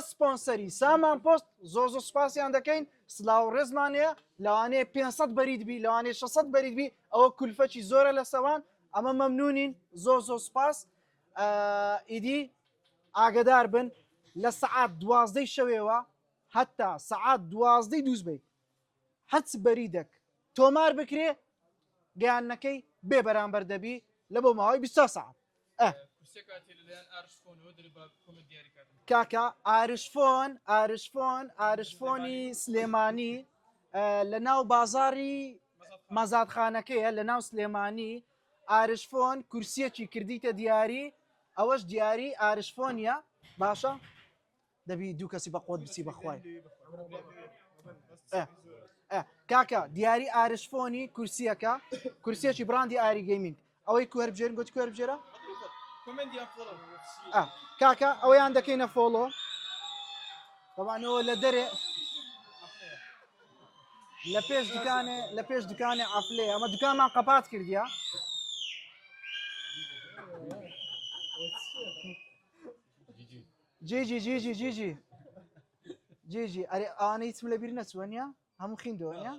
سپۆنسەری سامان پۆست زۆر سوپاسیان دەکەین سلااو ڕێزمانەیە لەوانەیە 500 بەریدبی لەوانەیە 600 بەریدبی ئەوە کولفەکی زۆرە لە سەوان ئەمە مەمنونین زۆر سوپاس ئیدی ئاگدار بن لە سعات 12 شەوێەوە هەتا سعات 12 دووزبەی هەچ بەریدەک تۆمار بکرێ گەیانەکەی بێ بەرامبەر دەبی لە بۆ ماوەی 20 سعات کاکە ئارشفۆنی سلێمانی لە ناو بازاری مەزادخانەکەیە لە ناو سلێمانی ئارشفۆن کورسیەکی کردیتە دیاری ئەوەش دیاری ئارشفۆنیە باشە دەبی دوو کەسی بە قۆت بچی بەخوای کاکە دیاری ئارشفۆنی کورسیەکە کورسیەکی براندی ئاری گەیمینگ ئەوەی کوێربژێن گوتی کوێربژێرە کاکە ئەوەیان دەکەینە فۆلۆ بەوانەوە لە دەرێ لە پێش دوکانێ ئەفلێ ئەمە دوکانمان قەپات کردیە جێجی ئەرێ ئەوانە هیچم لەبیر نەچووەنیە هەموو خیندەوەنیە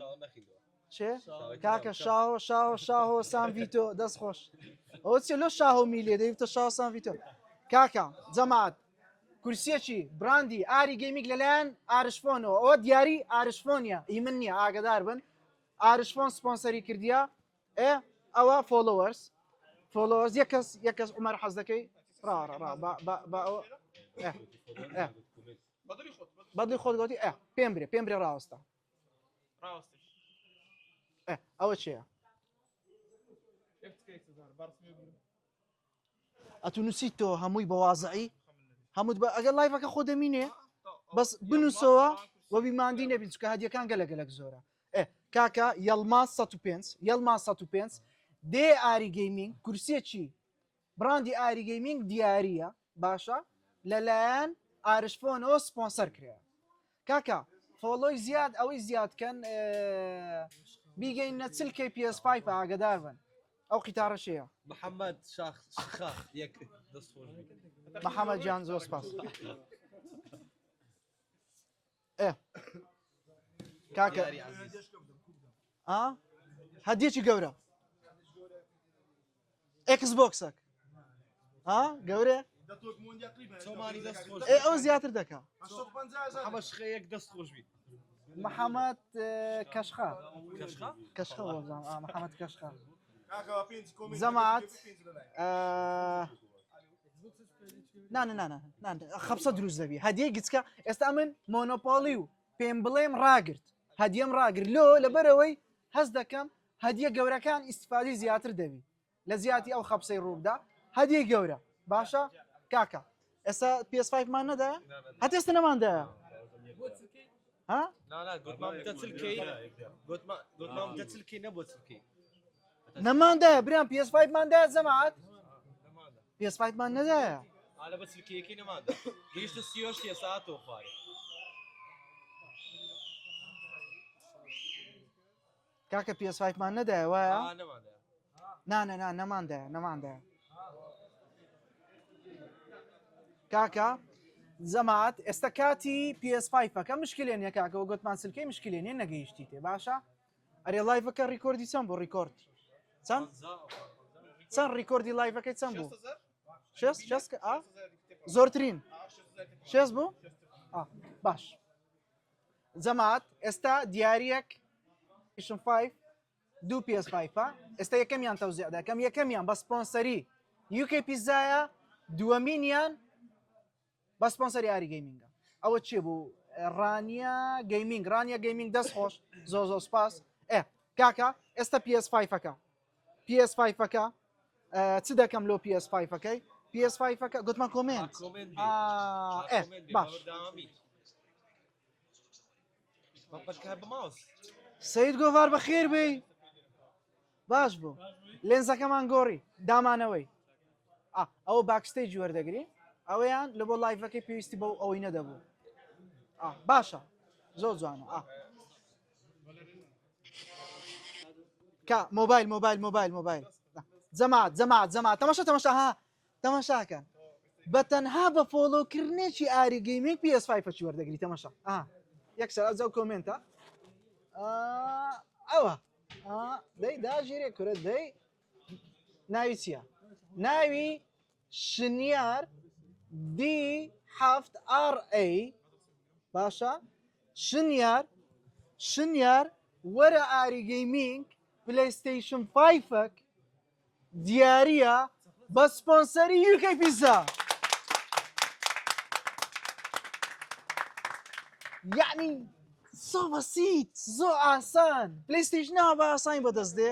چێ کاکە شاهۆ سانڤیتۆ دەست خۆش ئەوە چێ لۆ شاهۆ میلێ دەیوتە شاهۆ سانڤیتۆ کاکە جەماعەت کورسیەکی براندی ئاری گەیمینگ لەلایەن ئارشفۆنەوە ئەوە دیاری ئارشفۆنیە ئی من نییە ئاگدار بن ئارشفۆن سپۆنسەری کردیە ئەوە فۆلۆوەرز یەکەس عومەر حەز دەکەی بەدڵی خۆت گوتی پێم برێ ڕاوەستە
ڕاستی
ئەوە چییە ئەتونووسیتەوە هەمووی بە وازعی هەمووت بە ئەگەر لایڤەکە خۆ دەمینێ بەس بنووسەوە وە بیماندی نەبین چکە هەدیەکان گەلەگەلک زۆرە کاکە یەڵما 105 دێ ئاری گەیمینگ کورسیەکی براندی ئاری گەیمینگ دیارە باشە لەلایەن ئارشفۆنەوە سپۆنسەر کرێ کاکە فۆلۆی زیاد ئەوەی زیادکەن بیگەینە چلکەی PS5 ئاگدار بن ئەو قیتارەشەیە
محەممەد شاخ یەک دەستخۆش
محەممەد جیان زۆر سپاس کاکە هەدیەکی گەورە ئەکسبۆکسەک گەورێ ئەو زیاتر دەکا
حەمەشخەیەک دەستخۆش بیت
محەممەد کەشخا محەممەد کەشخا زەمات خەبسە دروست دەبی هەدیە گچکە ئێستا من مۆنۆپۆلی و پێم بڵێم ڕاگرت هەدیەم ڕاگرت لەبەرەوەی هەست دەکەم هەدیە گەورەکان ئیسفادی زیاتر دەبی لە زیاتی ئەو خەبسەی ڕووبدا هەدیە گەورە باشە کاکە ئێستا PS5 مان نەدایە هەتا ئێستا نەماندایە نەماندایە برام PS5 ماندایە زەمات PS5 مان نەدایە
على بس الكيكي نماذا قيشت السيوش يا ساعات وخاري
کاکە PS5 مان نەدایە وایە
نماذا
نەماندایە کاکە زەمات ئێستا کاتی PS5ەکە مشکلێنە کاکەەوە گوتمان سلکەی مشکلێنێ نەگەیشتی تێ باشە ئەرێ لایڤەکە ڕیکۆردی چەند بۆ ڕیکۆرد چەند ڕیکۆردی لایڤەکەی چەند بوو زۆرترین 6 بوو باش زەمات ئێستا دیارەک پیشم 5 دوو PS5 ئێستا یەکەمیان تەوزیع دەکەم یەکەمیان بە سپۆنسەری UK پیزایە دووەمینیان بە سپۆنسەری ئاری گەیمینگە ئەوە چێ بوو ڕانیە گەیمینگ دەست خۆش زۆ سپاس کاکە ئێستا PS5ەکە چ دەکەم لۆ PS5ەکەی PS5ەکە گوتمان کۆمنت باش سید گۆڤار بەخێر بی باش بوو لێنزەکەمان گۆڕی دامانەوەی ئەوە باکستەیجی وەردەگری ئەوەیان لە بۆ لایڤەکەی پێویستی بەو ئەوەی نەدەبوو باشە زۆر جوانە مۆبایل جەمات تەماشاکەن بە تەنها بە فۆلۆکردنێکی ئاری گەیمینگ PS5 وەردەگری تەماشا یەکسەر ئەو کۆمنتە ئەوە دەی داژێرێ کورە دەی ناوی چییە ناوی شنیار D7RA باشە شنیار وەرە ئاری گەیمینگ پلەیستەیشن 5 دیارە بە سپۆنسەری UK پیزا یعنی زۆ بەسیت زۆ ئاسان پلەیستەیشنەوە بە ئاسانی بەدەست دێ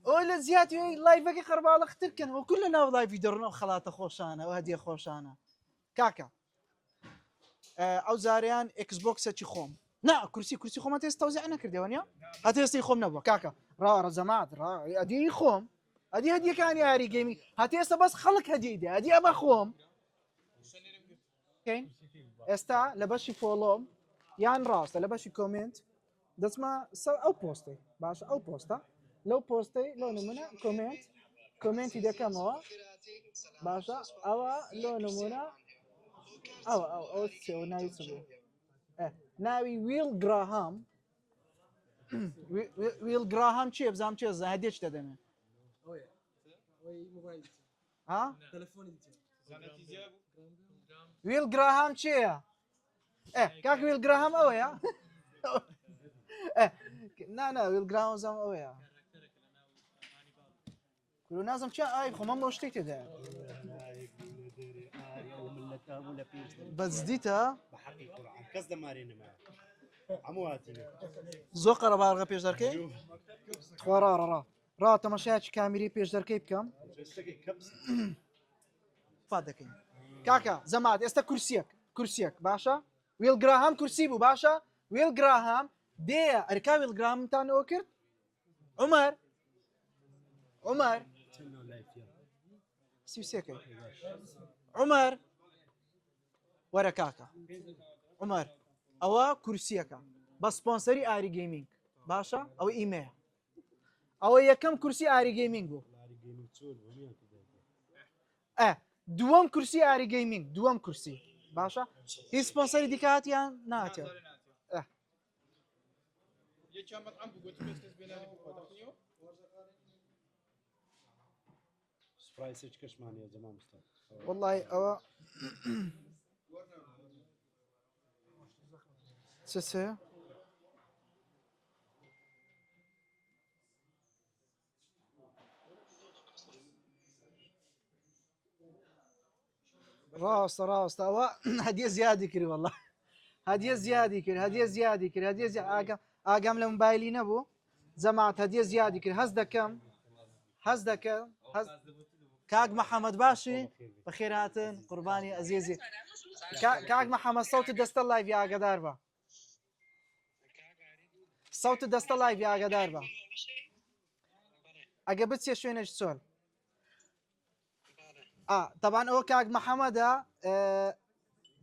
ئەو لە زیاتی لایڤەکەی قەرباڵەخترکەن وەکو لە ناو لایڤی دەڕنەوە خەڵاتە خۆشانە و هەدیە خۆشانە کاکە ئەو زاریان ئەکسبۆکسێکی خۆم کورسی خۆمە تێست تەوزیع نەکردەوە نیە هەتا ئێستی خۆم نەبووە کاکە ڕەزەمات ئەدی خۆم ئەدی هەدیەکانی ئاری گەیمینگ هەتا ئێستا بەس خەڵک هەدیە ئەدی ئەمە خۆم ئێستا لە بەشی فۆلۆم یان ڕاستە لە بەشی کۆمنت دەچمە سەر ئەو پۆستەی باشە ئەو پۆستە لەو پۆستەی لۆ نمونە کۆمنتی دەکەمەوە باشە ئەوە لۆ نمونە ئەو ناوی چ بوو ناوی ویل گراهام چیە بزانام چێ هەدیەک دەدەمێ ویل گراهام چییە کاک ویل گراهام ئەوەیە ویل گراهام زەم ئەوەیە نازم چ ئای خۆمەم بۆ شتێک تێدایە
هەموو لە پێش
بەزدیتە
بە حەقی قورعان کەس دەمارێنمە هەموو هاتینە
زۆر قەرەباڵغە پێش دەکەی خۆڕاڕڕا ڕا تەمەشایکی کامیری پێش دەکەی بکەم فات دەکەین کاکە زەمات ئێستا کورسیەک باشە وێلگراهام کورسی بوو باشە وێلگراهام دێە ئەرکا وێلگرامتانەوە کرد عمەر سیوسێکەی عمەر وەرە کاکە عمەر ئەوە کورسیەکە بە سپۆنسەری ئاری گەیمینگ باشە ئەوە ئیمەیە ئەوە یەکەم کورسی ئاری گەیمینگ بوو دووەم کورسی ئاری گەیمینگ دووەم کورسی باشە هیچ سپۆنسەری دیکاتیان ناچێت
یەکیان بەدعەم بوو گوتی کەس بێنانی بخوا دەخوێنیەوە
سوپرایسێک کەشمانەیە جەمام مستا
وەڵڵی ئەوە چ ڕاستە ئەوە هەدیە زیادی کرد وەڵڵا هەدیە زیادی کرد ئاگام لە موبایلی نەبوو زەمات هەدیە زیادی کرد هەست دەکەم کاک محەممەد باشی بەخێر هاتن قوربانی ئەزیزی کاک محەممەد سەوتت دەستە لایڤی ئاگدار بە سەوتت دەستە لایڤی ئاگدار بە ئەگە بچێ شوێنەش چۆل طبعا ئەوە کاک محەممەدە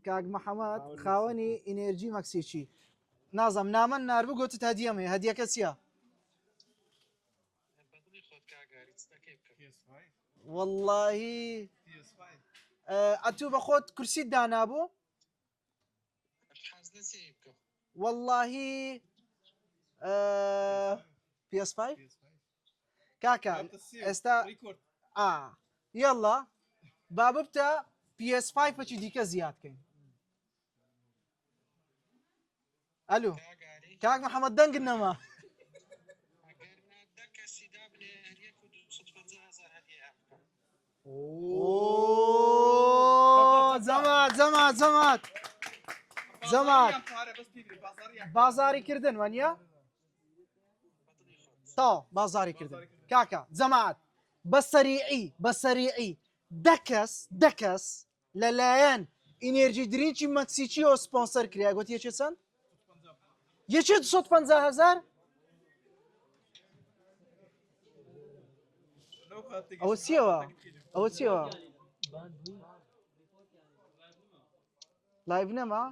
کاک محەممەد خاوەنی ئینێرجی مەکسیکی نازم نامە ناربوو گوتت هەدیەمێ هەدیەکە چییە واللهی ئەتوو بە خۆت کورسیت دانابوو واللهی PS5 کاکە ئێستا یەڵا با ببتە PS5 دیکە زیادکەین ئەلو کاک محەممەد دەنگن نەما زەمات بازاری کردن وەنیە تا بازاری کردن کاکە زەمات بە سەریعی دەکەس لەلایەن ئینێرجی درینکی مەکسیکیەوە سپۆنسەر کریا گوت یەکێ چەند یەکێ 250,000 ئەوە چیەوە لایڤ نەما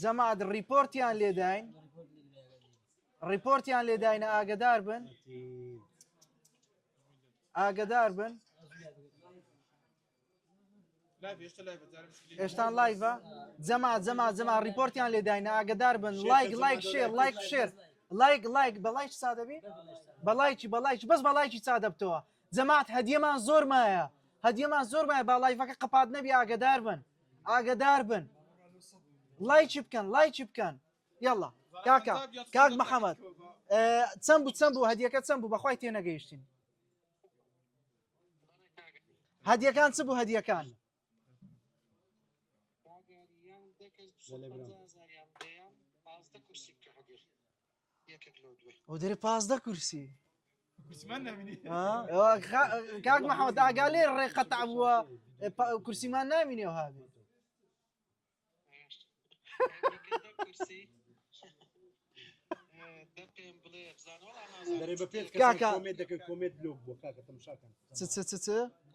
زەمات ریپۆرتیان لێداینە ئاگدار بن ئێشتان لایڤە زەمات ریپۆرتیان لێداینە ئاگدار بن لایک شێر بەڵایک سادەبی بەڵایکی بەس بەڵایکی چادە بتەوە زەمات هەدیەمان زۆر مایە با لایڤەکە قەپات نەبی ئاگدار بن لایکی بکەن یاڵا کاک محەممەد چەند بوو هەدیەکە چەند بوو بەخوای تێنەگەیشتین هەدیەکان چ بوو هەدیەکان ئەو دەرێ 15 کورسی کاک محەممەد ئاگالێ ڕێقەتع بووە کورسیمان نامینێ و هاابێ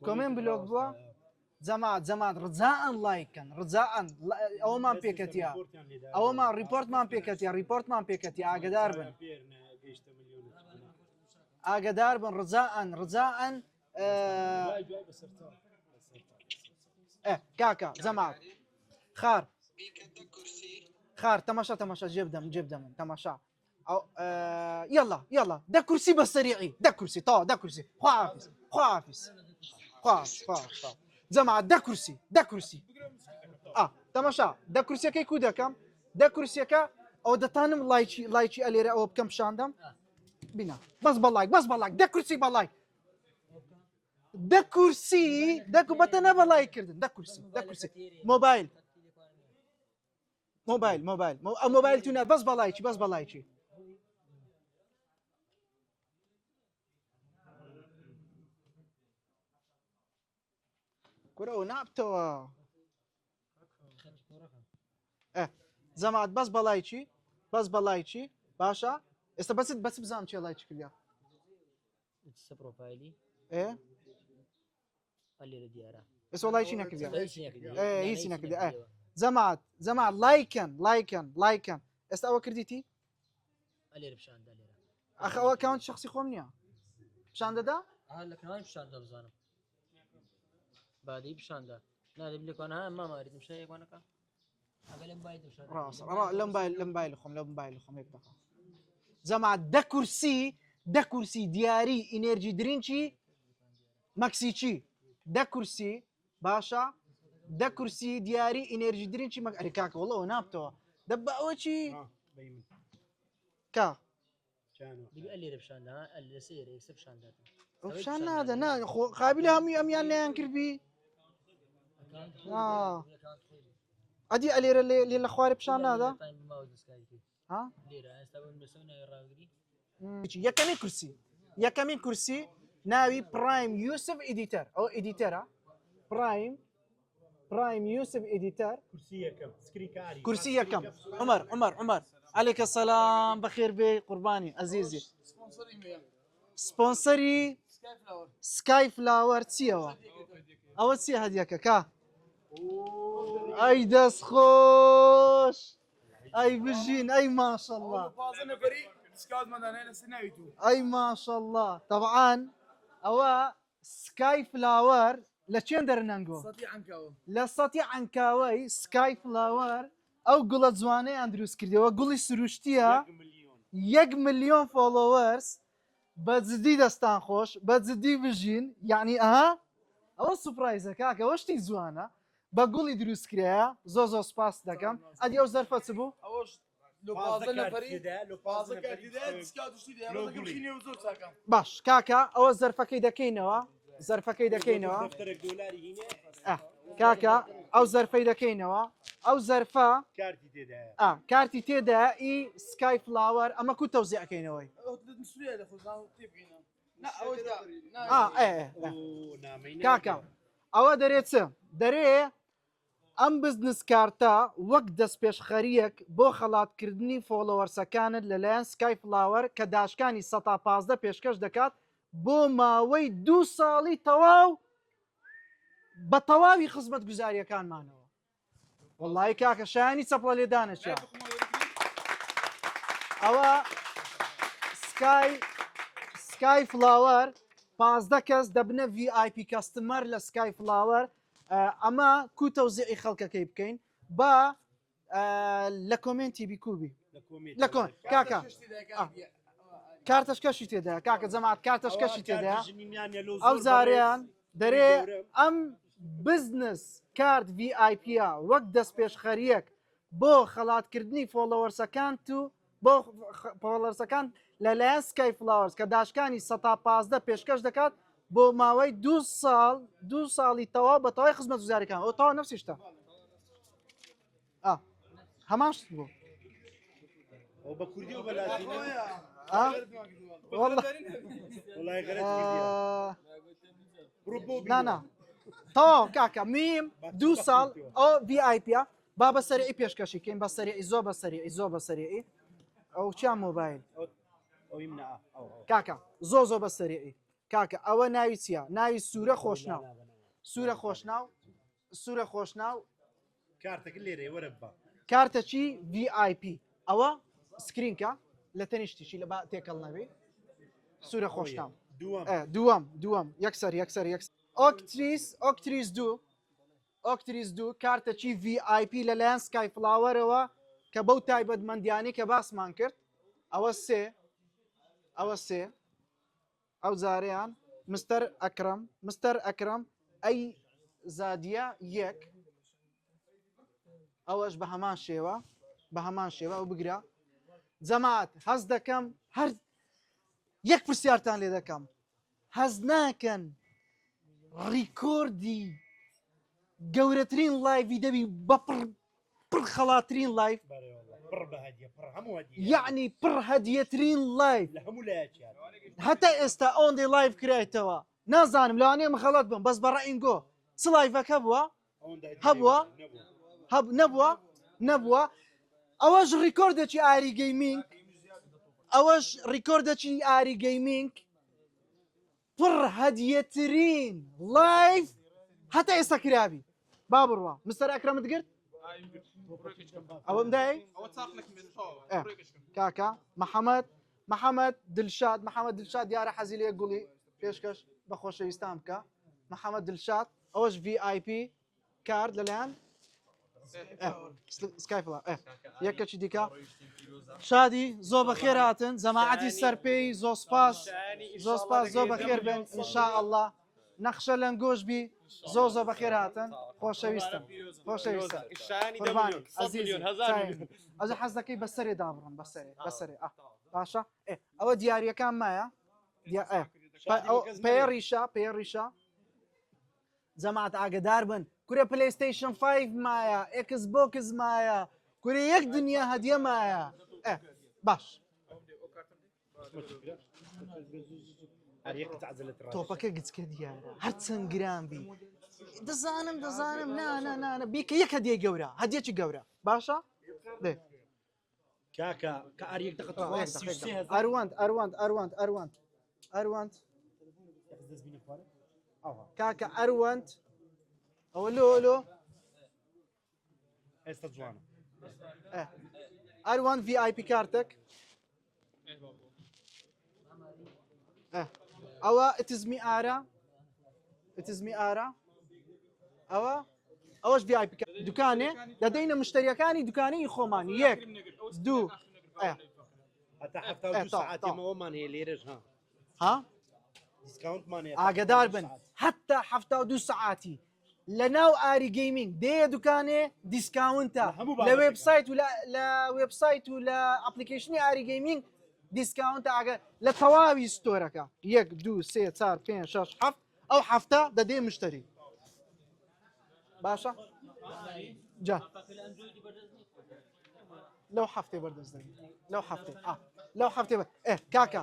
کۆمێن بلۆک بووە زەمات ڕجاان لایکەن ڕجاان ئەوەمان پێکەتیا ئەوەمان ریپۆرتمان پێکەتی ئاگدار بن ڕجاان کاکە زەمات خار تەماشا جێبدە من تەماشا يلا ده كرسي بسريعي ده كرسي خافز جماعة ده كرسي تماشا ده كرسي كي كودا كم ده كرسي كا او ده تانم لايتشي اليرا او بكم شاندم بينا بس باللايك ده كرسي باللايك ده کورسی دەکو بەتە نەبەڵایکردن ده کورسی مۆبایل ئەو مۆبایل تو نات بەس بەڵایکی کورە ئەو نابتەوە زەمات بەس بەڵایکی باشە ئێستا بەس بزانم چێ لایکی کردیا ئێستا وڵایکی نەکردیا هیچی نەکردی زەمات لایکەن ئێستا ئەوە کردیتی ئەخ ئەوە کاونت شخصی خۆم نییە پیشان دەدا
لەکنانی پیشاندا بزانم بادی پیشاندا نادە بلێکوان ها ماماریتم شەیەکوانەکە
لەم بایل خۆم هێک دەخە زەمات ده کورسی دیاری ئینێرجی درینچی مەکسیچی ده کورسی باشە ده کورسی دیاری ئینێرجی درینچی ئەری کاکە وڵەوە نابتەوە دە بە ئەوە چی کا
لێرە پیشاندا لەسەر ئێکسە پیشاندا
پیشان نادە قابل هەمووی ئەمیان نیان کردبی ئەدی ئەلێرە لێ لە خوارێ پیشان نادا یەکەمین کورسی ناوی پرایم یوسف ئیدیتەر ئەو ئیدیتەرە پرایم یوسف ئیدیتەر کورسی یەکەم عمەر عەلەیکە سەلام بەخێر بێ قوربانی ئەزیزی سپۆنسەری سکای فلاوەر چیەوە ئەوە چی هەدیەکە کا ئەی دەستخۆش ئەی بژین ئەی ماشەڵڵا ئەی ماشەڵڵا طبعاً ئەوە سکای فلاوەر لە چێن دەرنەنگۆ لە سەتی عنکاوەی سکای فلاوەر ئەو گوڵە جوانەیان دروست کردەوە گوڵی سروشتیە 1 ملیۆن فۆلۆوەرس بە جدی دەستان خۆش بە جدی بژین یعنی ئەوە سوپرایزە کاکە ئەوە شتی جوانە بە گوڵی دروستکرایە زۆ سپاس دەکەم ئەدی ئەو زەرفە چ بوو باش کاکە ئەوە زەرفەکەی دەکەینەوە کاکە ئەو زەرفەی دەکەینەوە ئەو زەرفە کارتی تێدا ئی سکای فلاوەر ئەمە کو تەوزیعەکەینەوەی کاکە ئەوە دەرێت چ دەرێ ئەم بزنس کارتە وەک دەست پێشخەریەک بۆ خەڵاتکردنی فۆلۆوەرسەکانت لەلایەن سکای فلاوەر کە داشکانی 115 پێشکەش دەکات بۆ ماوەی 2 ساڵی تەواو بە تەواوی خزمەت گوزاریەکانمانەوە وەڵڵی کاکە شایانی چەپڵە لێدانەچە ئەوە سکای فلاوەر 15 کەس دەبنە VIP کەستمەر لە سکای فلاوەر ئەمە کو تەوزیعی خەڵکەکەی بکەین بە لە کۆمنتی بیکوبی لە کاکە کارتەش کەشی تێدا کاکە جەماعەت کارتەش کەشی تێدا ئەو زاریان دەرێ ئەم بزنس کارت VIPە وەک دەست پێشخەریەک بۆ خەڵاتکردنی فۆلۆوەرسەکان بۆ فۆلۆوەرسەکان لەلایەن سکای فلاوەرس کە داشکانی 115 پێشکەش دەکات بۆ ماوەی 2 ساڵی تەواو بە تەواوی خزمەت گوزاریەکان ئەو تەواو نەفسی شتە هەمان شت بوو نانا تەواو کاکە میم 2 ساڵ ئەو VIPە با بە سەریعی پێشکەشی کەین بە سەریعی زۆ بە سەریعی ئەو چیان مۆبایل کاکە زۆ بە سەریعی کاکە ئەوە ناوی چییە ناوی سوورە خۆشناو کارتەچی VIP ئەوە سکرینکە لە تەنیشتیشی لە تێکەڵ نەبێ سوورە خۆشناو دووەم یەکسەر ئۆکتریس 2 کارتەچی VIP لەلایەن سکای فلاوەرەوە کە بەو تایبەتمەندیانی کە باسمان کرد ئەوە سێ ئەو زاریان مستەر ئەکرەم ئەی زادیە یەک ئەوەش بە هەمان شێوە ئەو بگرە جەماعەت هەز دەکەم هەر یەک پرسیارتان لێ دەکەم هەز ناکەن ڕیکۆردی گەورەترین لایڤی دەبی بە پڕ خەڵاترین لایڤ
پڕ بە هەدیە پڕ هەموو هەدیە
یعنی پڕ هەدیەترین لایڤ
لە هەموو لایەکیان
هەتا ئێستا ئەوەندەی لایڤ کرایتەوە نازانم لەوانەیە مخەڵەت بم بەس بەڕائینگۆ چ لایڤەکە بووە هەبووە نەبووە ئەوەش ڕیکۆردێکی ئاری گەیمینگ ئەوەش ڕیکۆردێکی ئاری گەیمینگ پڕ هەدیەترین لایڤ هەتا ئێستا کرابی با بڕوە مستەر ئەکرەمت گرت ئەوەم دای
ئەوە چاقلێک من
کاکە محەممەد دلشاد دیارە حەزی لێ گوڵی پێشکەش بە خۆشەویستان بکە محەممەد دلشاد ئەوەش VIP کارد لەلایەن سکایفڵ یەکەکی دیکە شادی زۆ بەخێر هاتن جەماعەتی سەرپێی زۆ سپاس زۆ بەخێر بن ئینشاءالله نەخشە لەنگۆش بی زۆ بەخێر هاتن خۆشەویستم ئەز حەز دەکەی بەسەرێ دابڕم بەسەرێ باشە ئەوە دیاریەکان مایە پێ ڕیشە جەماعەت ئاگدار بن کورە پلەیستیشن 5 مایە ئێکس بۆکس مایە کورە یەک دنیا هەدیە مایە باش تۆپەکە گچکە دیارە هەرچەند گران بی دەزانم نانە بیکە یەک هەدیە گەورە هەدیەکی گەورە باشە دێ
کاکە کە ئاریەک دقت
ئەروەند کاکە ئەروەند ئەوە لۆ
ئێستا جوانە
ئەروەند VIP کارتێک ئەوە ئتزمی ئارە ئەوەش VIP دوکانێ دەدەینە مشتریەکانی دوکانەی خۆمانی 1 2
هەتا 72 ساعتێمەوەمان هەیە لێرەش
ها
دیسکاونتمان هەیە
ئاگدار بن حتا 72 ساعتی لە ناو ئاری گەیمینگ دەیە دوکانێ دیسکاونتە لە وێبسایت و لە ئەپلیکیشنی ئاری گەیمینگ دیسکاونتە ئاگە لە تەواوی ستۆرەکە 1 2 3 4 5 6 7 ئەو هەفتە دەدێ مشتری باشە جا لەو هەفتێ بەردەست دەبێت لەو هەفتێ کاکە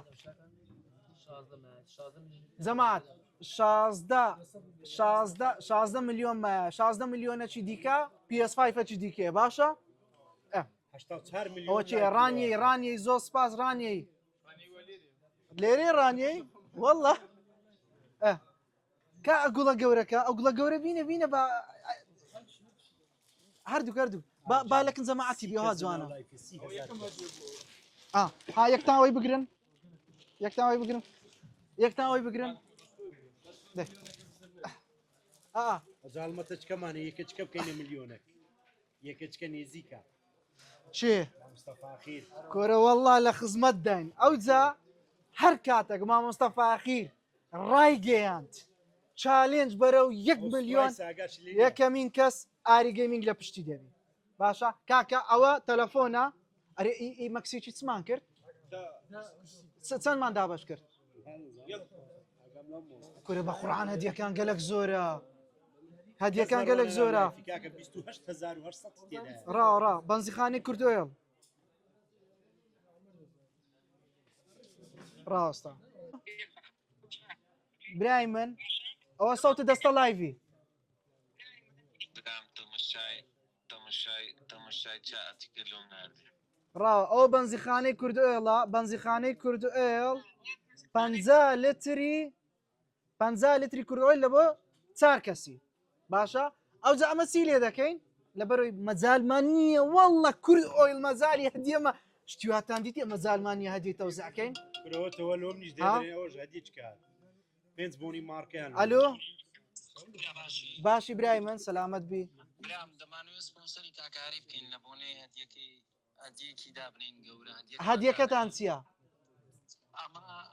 جەماعەت 16 ملیۆن مایە 16 ملیۆنەکی دیکە PS5 دیکێ باشە ئەوە چێ ڕانیەی زۆر سپاس ڕانیەی لێرێ ڕانیەی وەڵڵا کا ئەگوڵە گەورەکە ئەو گوڵە گەورە بینە بە هەردوو با لەکن جەماعەتی بێها جوانە ها یەکتاوەی بگرن
ئەجاڵمەتە چکەمانە یەکەچکە بکەینە ملیۆنێک یەکەچکە نێزیکە
چێ
مستەفاخیر
کۆرە وەڵڵا لە خزمەت داین ئەوجا هەر کاتێک مامۆستەفاخیر ڕایگەیاند چالێنج بەرەو 1 ملیۆن یەکەمین کەس ئاری گەیمینگ لە پشتی دەبی باشە کاکە ئەوە تەلەفۆنە ئەرێ مەکسیکی چمان کرد چەندمان دابش کرد کورە بە قورعان هەدیەکان گەلک زۆرە ڕا بەنزیخانەی کوردۆیڵ ڕاستە برای من ئەوە سەوتە دەستە لایڤی ڕا ئەو بەنزیخانەی کوردۆیڵە بەنزیخانەی کوردۆیڵ 50 لیتری کوردۆیل لە بۆ 4 کەسی باشە ئەوجا ئەمە چی لێ دەکەین لەبەرەوەی مەجالمان نییە وەڵڵە کورد ئۆیل مەزاری هەدیەمە شتیواتان دیتە مەجالمانی هەدی تەوزعکەین ئەلۆ باشی برای من سەلامەت بی هەدیەکەتان چییە؟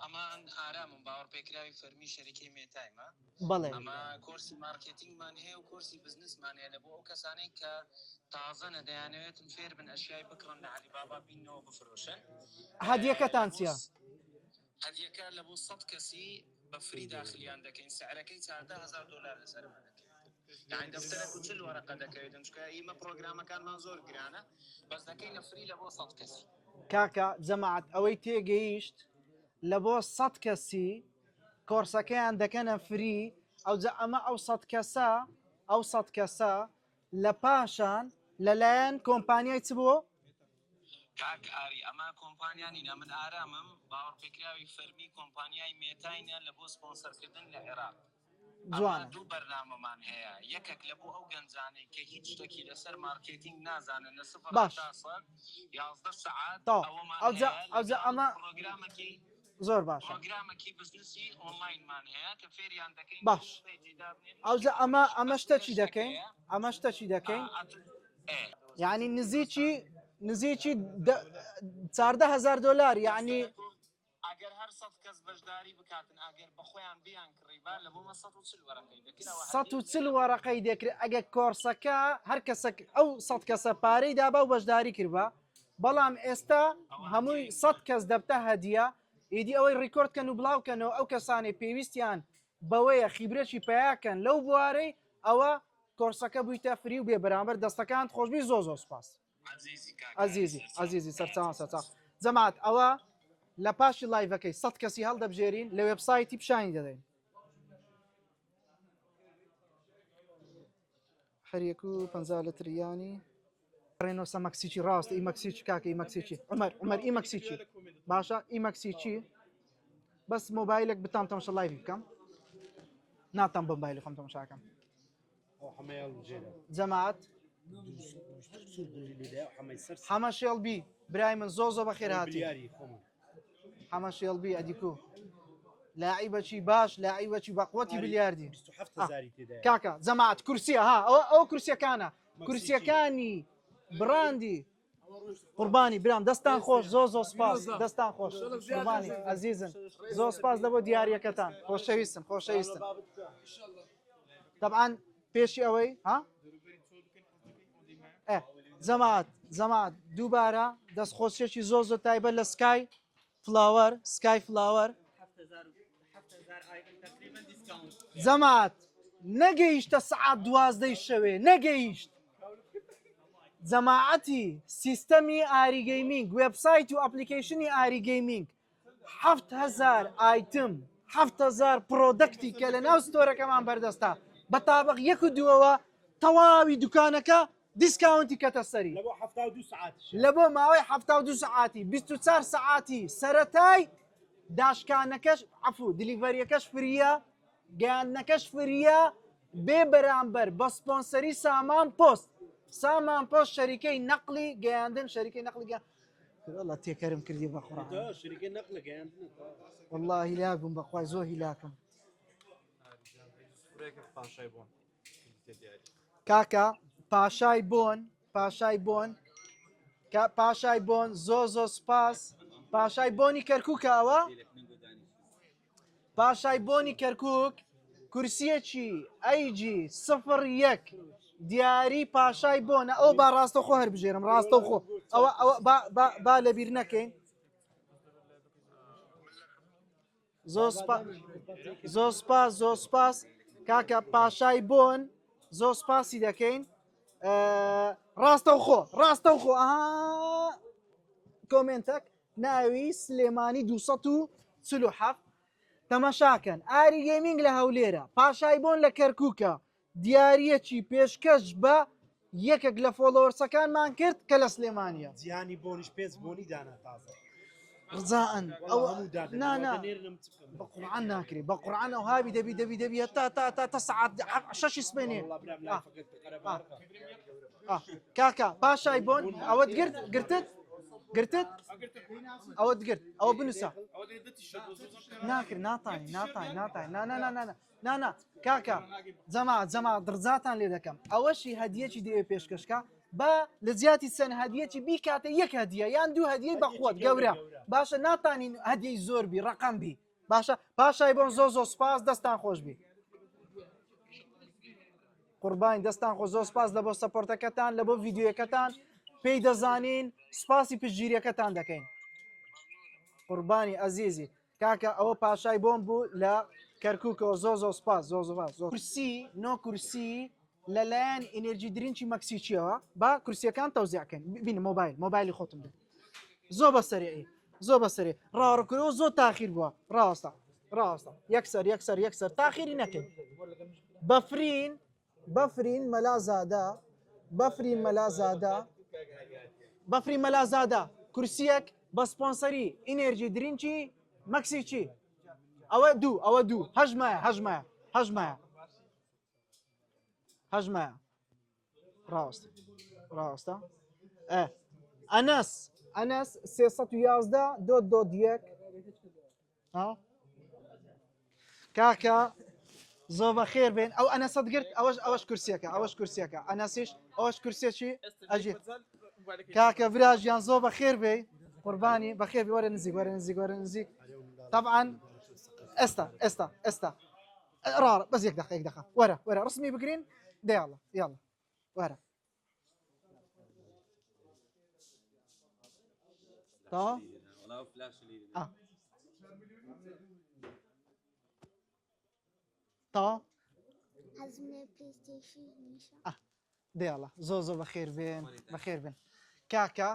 ئەمان ئارامم باوەڕ پێکراوی فەرمی شەریکەی مێتایمە
بەڵێ
ئەمە کۆرسی مارکتینگمان هەیە و کۆرسی بزنسمان هەیە لە بۆ ئەو کەسانەی کە تازەنە دەیانەوێتن فێر بن ئەشیای بکڕن لە عەلیبابا بینەوە بفرۆشن
هەدیەکەتان چییە؟
هەدیەکە لە بۆ 100 کەسی بفري داخليان دكين سعركي 14000 دولار لسر يعني دفترك وكل ورقه دكين مش ايما بروجرام كان منظور جرانا بس دكين فري لبوسط كسي
کاکە جەماعەت ئەوەی تێگەیشت لە بۆ 100 کەسی کۆرسەکەیان دەکەنە فری ئەوجا ئەمە ئەو 100 کەسە لە پاشان لەلایەن کۆمپانیای چ بووە؟
كاك اري اما كومبانياني من ارامم باور فكراوي فرمي كومبانياي ميتاينا لبو سبونسر كردن للعراق
جوانە
دو برنامه من هي يكك لبو او گنجاني كي هيچ تكي لسر ماركتينغ نازانه لصفر
باش.
11 ساعات
طب.
او
اما
برنامجي
زۆر باشە
برنامجي بزنسي اونلاين من هي كفيريان دكين
باش ئەوجا ئەمە شتەچی دەکەین ئەمە شتەچی دەکەین یعنی نزیکی 14,000 دلار یعنی
اگر هر صد کس بەشداری بکاتن ئەگەر بەخۆیان بیان کڕیبا لە بۆمە 140 وەرەقەی دەکرێت
140 وەرەقەی دەکرێت ئەگە کۆرسەکە هەر کەسە ئەو 100 کەسە پارەی دابا و بەشداری کردبا بەڵام ئێستا هەمووی 100 کەس دەبتە هەدیە ئیدی ئەوەی ڕیکۆردکەن و بڵاوکەنەوە ئەو کەسانی پێویستیان بەوەیە خیبرێکی پیاکەن لەو بوارەی ئەوە کۆرسەکە بوویتە فری و بێ بەرامبەر دەستەکان خۆشبی زۆ سپاس عزیزی سەرچاوان جەماعەت ئەوە لە پاشی لایڤەکەی 100 کەسی هەڵدەبژێرین لە وێبسایتی پیشانی دەدەین هەریەک و 50 لتریانی ڕێنۆسە مەکسیکی ڕاست ئی مەکسیچ کاکە ئی مەکسیچی عمەر ئی مەکسیچی باشە ئی مەکسیچی بەس مۆبایلێک بتام تەماشا لایڤی بکەم ناتان بمبایلی خۆم تەماشاکەم جەماعەت حەمە شێڵبی برای من زۆ بەخێر هاتی حەمە شێڵبی ئەدیکو لاعیبەکی باش لاعیبەکی بەقوەتی بلیاردی کاکە جەماعەت کورسیە ها ئەوە کورسیەکانە کورسیەکانی براندی قوربانی برام دەستان خۆش زۆ سپاس دەستان خۆش قوربانی عەزیزن زۆ سپاس لە بۆ دیارەکەتان خۆشەویستن طبعا پێشی ئەوەی ها جەماعەت دووبارە دەستخۆشیێکی زۆ تایبەت لە سکای فلاوەر جەماعەت نەگەیشتە سەعات 12 شەوێ نەگەیشت جەماعەتی سیستەمی ئاری گەیمینگ وێبسایت و ئەپلیکیشنی ئاری گەیمینگ 7,000 ئایتم 7,000 پرۆدەکتی کە لە ناو ستۆرەکەمان بەردەستە بە تابق 1 و 2ەوە تەواوی دوکانەکە دیسکاونتی کەتە سەری لە بۆ ماوەی 72 سعاتی 24 سعاتی سەرەتای داشکانەکەش عفو دیلیڤەریەکەش فریە گەیاندنەکەش فریە بێ بەرامبەر بە سپۆنسەری سامان پۆست شەریکەی نەقلی گەیاندن شەریکەی نەقلی والله تێکەرم کردی بە قورئان والله هیلاک بووم بەخوای زۆر هیلاکم کاکە پاشای بۆن زۆ سپاس پاشای بۆنی کەرکووکەوە پاشای بۆنی کەرکک کورسیەکی ئەیجی 01 دیاری پاشای بۆنە ئەو با ڕاستەخۆ هەر بژێرم ڕاستەوخۆ ئەوە با لەبیر نەکەین زۆ سپاس کاکە پاشای بۆن زۆ سپاسی دەکەین ڕاستەوخۆ کۆمنتێک ناوی سلێمانی 247 تەماشاکەن ئاری گەیمینگ لە هەولێرە پاشای بۆن لە کەرکووکە دیارەکی پێشکەش بە یەکێک لە فۆلۆوەرسەکانمان کرد کە لە سلێمانیە
جیهانی بۆنیش پێچ بۆنی دانا تازە
ڕزان بە قورئان ناکرێت بە قورئان ئەو هاوی دەبی تا سەعات 6 سبێنێ کاکە پاشای بۆن ئەوەت گرتت ئەوەت گرت ئەوە بنووسە ناکرد ناتانی کاکە جەماعەت دڕزاتان لێ دەکەم ئەوەشی هەدیەکی دەوێ پێشکەشکە بە لە زیاتی چەند هەدیەکی بیکاتە یەک هەدیە یان دوو هەدیەی بەخۆت گەورە باشە ناتانین هەدیەی زۆربی ڕقەمبی باشە پاشای بۆن زۆ سپاس دەستان خۆش بی قوربانی دەستان خۆش زۆ سپاس لە بۆ سەپۆرتەکەتان لە بۆ ڤیددیوەکەتان پێی دەزانین سپاسی پشتگیریەکەتان دەکەین قوربانی ئەزیزی کاکە ئەوە پاشای بۆم بوو لە کەرکووکەوە زۆ سپاس زۆ کورسی نۆ کورسی لەلایەن ئینەرژی درینچی مەکسیچیەوە با کورسیەکان تەوزیعکەن بینە مۆبایلی خۆتم بێت زۆ بەسەری زۆ بەسەری ڕاڕکرەوە زۆ تاخیر بووە ڕاستە یەکسەر تاخیری نەکەین بەفرین مەلازادە کورسیەک بە سپۆنسەری ئینەرژی درینچی مەکسیچی ئەوە دوو هەژمایە ڕاستە ئەنەس 311 کاکە زۆ بە خێر بێن ئەو ئەنەسەت گرت ئەوەش کورسیەکە ئەنەسیش ئەوەش کورسێکی ئەژێت کاکە براژیان زۆ بە خێر بێ قوربانی بەخێر وەرە نزیک طبعا ئێستا بەس یەک دقیقە وەرە ڕسمی بگرین یاڵە وەرە تا دێڵە زۆ بەخێر بێن کاکە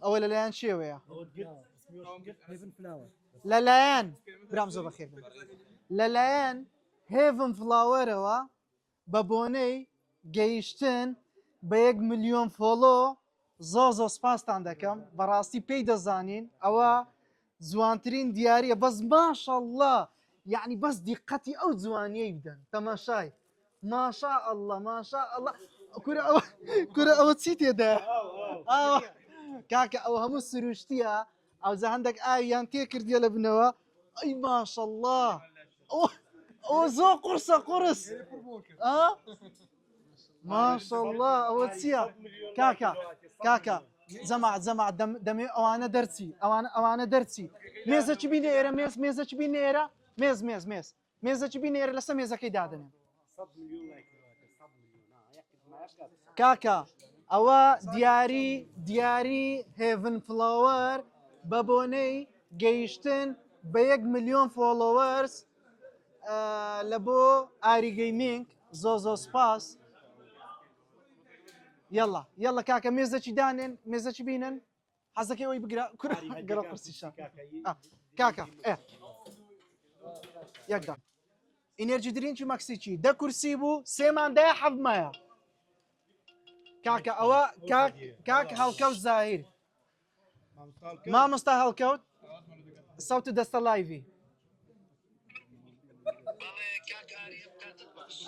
ئەوە لەلایەن شێوەیە لەلایەن برام زۆ بەخێر بێن لەلایەن هێڤن فلاوەرەوە بە بۆنەی گەیشتن بە 1 ملیۆن فۆلۆ زۆ سپاسان دەکەم بەڕاستی پێی دەزانین ئەوە جوانترین دیارە بەس ماشەڵڵا یعنی بەس دیقەتی ئەو جوانیەی بدەن تەماشای ماشاءله کورە ئەوە چی تێدا کاکە ئەو هەموو سروشتیە ئەوزە هەندێک ئاویان تێ کردیە لە بنەوە ئەی ماشەڵڵا ئەوە زۆ قورسە قورس ماشەڵڵا ئەوە چییە کاکە زەمع دەمێ ئەوانە دەرچی مێزەکی بینێ ئێرە مێزەکی بینێ ئێرە مێزەکی بینێ ئێرە لەسەر مێزەکەی دادنێن کاکە ئەوە دیاری هێڤن فلاوەر بە بۆنەی گەیشتن بە 1 ملیۆن فۆلۆوەرس لە بۆ ئاری گەیمینگ زۆ سپاس یەڵە کاکە مێزەکی دانێن مێزەکی بینن حەزەکەی ئەوی بگرە گەڕە قورسیشە کاکە یەکدا ئینەرژی درینچی مەکسیچی دە کورسی بوو سێماندای حەڤمایە کاکە ئەوە کاک هەڵکەوت زاهیر مامۆستا هەڵکەوت سەوتە دەستە لایڤی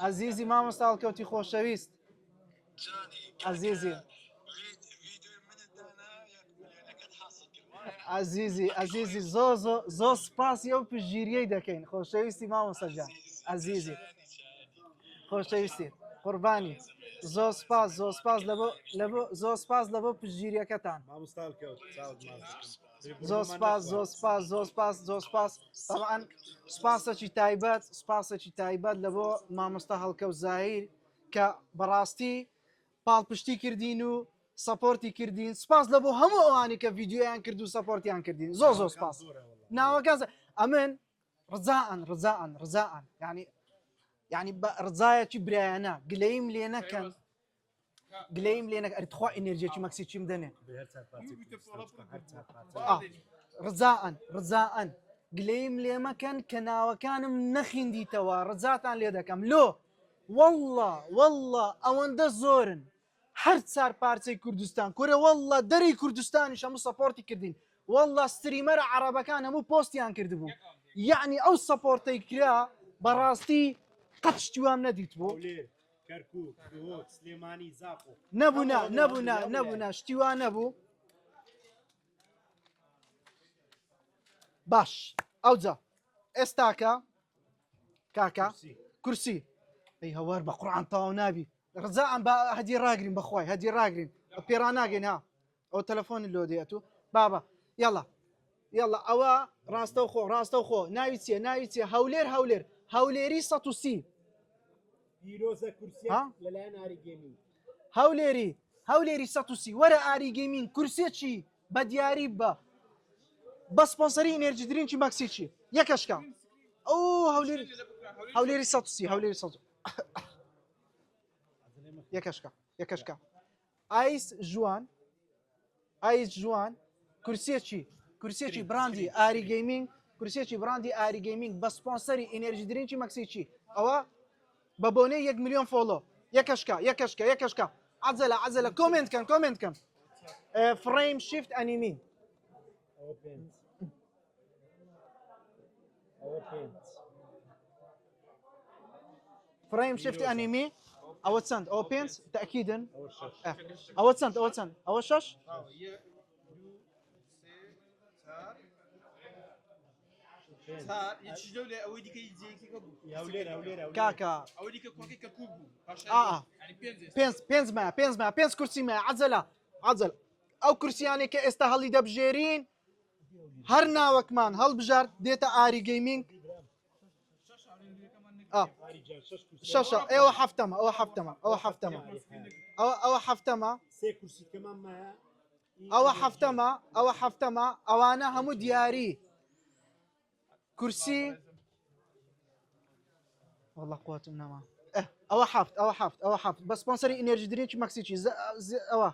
عزیزی مامۆستا هەڵکەوتی خۆشەویست عزیزی زۆ سپاسی ئەو پژگیریەی دەکەین خۆشەویستی مامۆستاجان عزیزی خۆشەویستی قوربانی زۆ سپاس لە بۆ پژگیریەکەتان زۆ سپاس طبعاً سپاسێکی تایبەت لە بۆ مامۆستا هەڵکەوت زاهیر کە بەڕاستی پاڵپشتی کردین و سەپۆرتی کردین سپاس لە بۆ هەموو ئەوانی کە ڤیددیۆیان کرد و سەپۆرتیان کردین زۆ سپاس ناوەکان ئەمن ڕزان ینی ڕزایەکی برایانە گلەیم لێ نەکەن ئەریتخوا ئینەرژیەکی مەکسیچیم دەنێ ڕزان گلەیم لێ مەکەن کە ناوەکانم نەخیندیتەوە ڕزاتان لێ دەکەم والله ئەوەندە زۆرن هەر چار پارچەی کوردستان کورە والله دەری کوردستانیش هەموو سەپۆرتی کردین والله ستریمەرە عەرەبەکان هەموو پۆستیان کردبوو یعنی ئەو سەپۆرتەی کرا بەڕاستی قەت شتی وام نەدیت بوو نەبوونا شتی وا نەبوو باش ئەوجا ئێستاکە کاکە کورسی ئەی هەوار بە قورعان تەواو نابی ڕزان بە هەدی ڕاگرین بەخوای هەدی ڕاگرین پێران ناگەین ها ئەو تەلەفۆنی لۆ دێت و بابە یەڵە ئەوە ڕاستە و خۆ ناوی چیە هەولێری 130 هەولێری 130 وەرە ئاری گەیمینگ کورسێکی بە دیاری بە بە سپۆنسەری ئینێرجی درینکی مەکسیکی یەکەشکە ئەو هەولێری 130 هەولێری 100 یەکەشکە ئایس جوان کورسێکی براندی ئاری گەیمینگ کورسێکی براندی ئاری گەیمینگ بە سپۆنسەری ئینێرجی درینکی مەکسیکی ئەوە بە بۆنەی 1 ملیۆن فۆلۆ یەکەشکە عەجەلە کۆمنت کەن فریم شیفت ئەنیمی فریم شیفت ئەنیمی ئەوە چەند ئەوە 5 تەکیدن ئەوە چەند ئەوە 6 کاکە پێنج کورسی مە عەجەلە ئەو کورسیانێک کە ئێستا هەڵی دەبژێرین هەر ناوەکمان هەڵبژار دێتە ئاری گەیمینگ شەشە ئێوە هەفتەمە ئەوە هەفتەمە ئەوانە هەموو دیاری کورسی والله قوتم نەما ئەوە هەفت بە سپۆنسەری ئینێرجی درینکی مەکسیکی ئەوە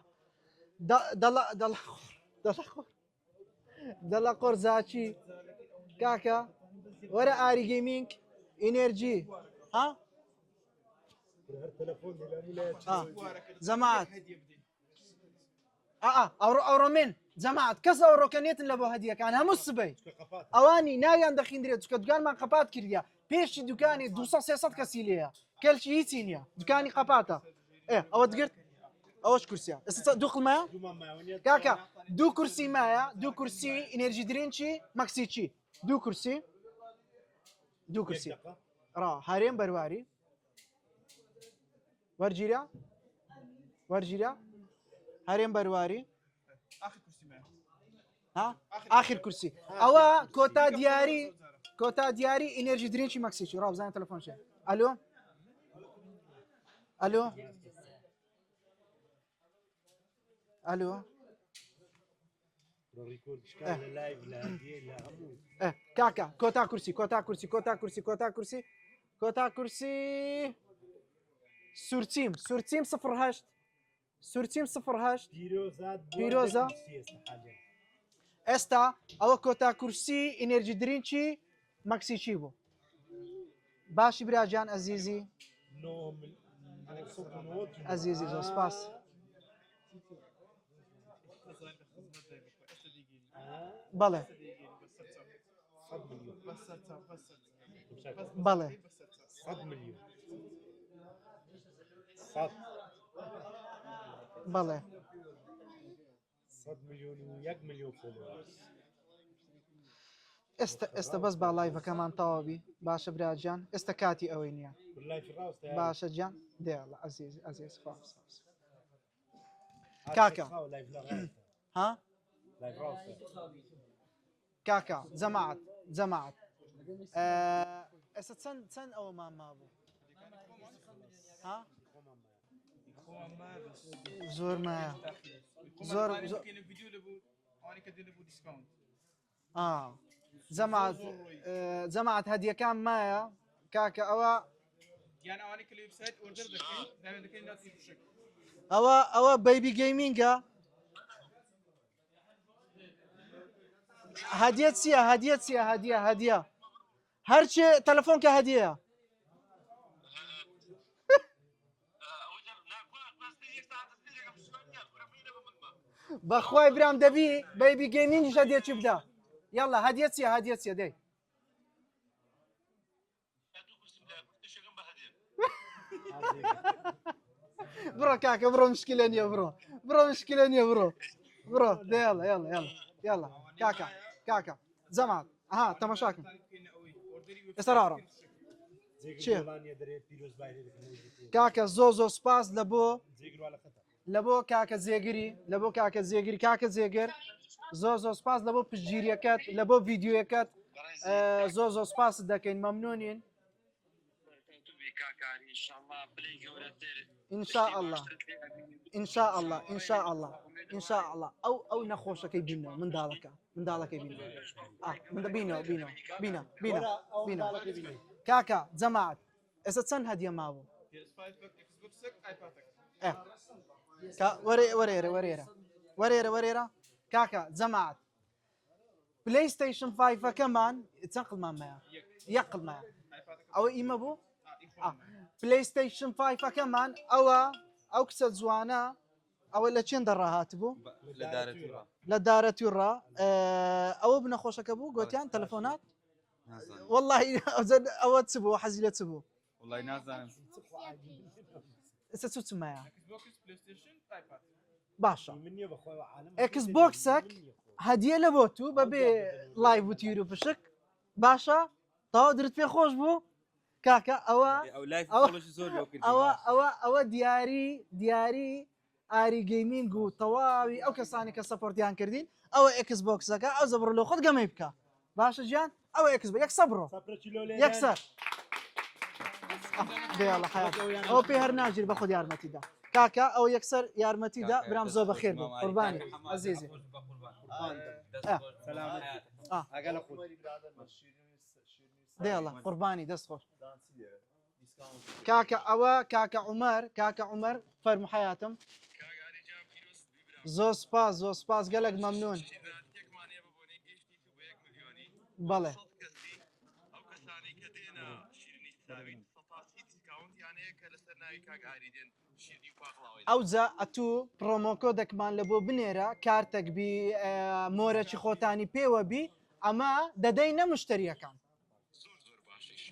دەڵە قۆرزاچی کاکە وەرە ئاری گەیمینگ ئینێرجی ها جەماعەت ئەوڕۆ من جەماعەت کەس ئەوڕۆکە نێتن لە بۆ هەدیەکان هەموو سبەی ئەوانی ناویان دەخیندرێت چکە دوکانمان قەپات کردیا پێشی دوکانی 200-300 کەسی لێیە کەلکی هیچی نییە دوکانی قەپاتە ئەوە دگرت ئەوەش کورسیە ئێستا دوو قڵمایە کاکە دوو کورسی مایە دوو کورسی ئینێرجی درینکی مەکسیکی دوو کورسی ڕا هەرێم بەرواری وەرگیرە هەرێم بەرواری آخر کورسی ئەوە کۆتا دیاری ئینێرجی درینکی مەکسیکی ڕا بزانێت تەلەفۆنشێ ئەلۆ کاکە کۆتا کورسی سورچیم 08 پیرۆزە ئێستا ئەوە کۆتا کورسی ئینێرجی درینکی مەکسیکی بوو باشی براجان ئەزیزی زۆر سپاس بەڵێ بەڵێ
100 ملیۆن و 1 ملیۆن فۆلۆ
ئێستا بەس با لایڤەکەمان تەواوی باشە براجان ئێستا کاتی ئەوەی نییە باشە جان دێڵە ئەزیز کاکە ها کاکە جەماعەت ئێستا چەند ئەوەمان مابوو ها زۆر مایە زۆر جەماعەت هەدیەکان مایە کاکە ئەوە بەیبی گەیمینگە هەدیە چییە هەدیە هەرچێ تەلەفۆنکە هەدیەیە بەخوای برام دەبی بەیبی گەیمینگیش هەدیەکی بدە یاڵا هەدیە چییە دەی بڕۆ کاکە بڕۆ مشکلە نییە بڕۆ یاڵا کاکە جەماعەت تەماشاکەن ئێستا ڕاڕۆم کاکە زۆر سپاس لە بۆ کاکە زێگری کاکە زێگر زۆر سپاس لە بۆ پشتگیریەکەت لە بۆ ڤیددیوەکەت زۆر سپاس دەکەین مەمنونین إن شاء الله ئینشاء الله ئەو نەخۆشەکەی بینەوە منداڵەکەی بینەوە کاکە جەماعەت ئێستا چەند هەدیە مابوو وەرێرە کاکە جەماعەت پلەی ستیشن 5ەکەمان چەند قڵمانمەیە یەک قڵمایە ئەوە ئیمە بوو پلەی ستیشن 5ەکەمان ئەو کچە جوانە ئەوە لە چێن دەڕاهات بوو لە دارەتیڕا ئەوە بنەخۆشەکە بوو گوتیان تەلەفۆنات والله ئەوە چ بوو حەزی لە چ بوو ئێستا چمایە باشە ئەکس بۆکسەک هەدیە لە بۆ تو بەبێ لایڤ و تیر و پشک باشە تاوا درت پێ خۆش بوو کاکە ئەوە دیاری ئاری گەیمینگ و تەواوی ئەو کەسانی کە سەپۆرتیان کردین ئەوە ئەکس بۆکسەکە ئەو زەبڕ لە خۆت گەمەی بکە باشە گیان ئەوە ئەکس بۆ یەکسە بڕۆ یەکسەر ئەو پێ هەر ناژیر بە خۆت یارمەتیدا کاکە ئەو یەکسەر یارمەتیدا برام زۆر بەخێر بوو قوربانی عەزیزی دێڵە قوربانی دەست خۆش کاکە ئەوە کاکە عومەر فەرمو حەیاتم زۆر سپاس گەلێک مەمنون بەڵێ ئەوجا ئەتوو پرۆمۆکۆدێکمان لە بۆ بنێرە کارتێک بی مۆرەی خۆتانی پێوە بی ئەمە دەدەی نەمشتریەکان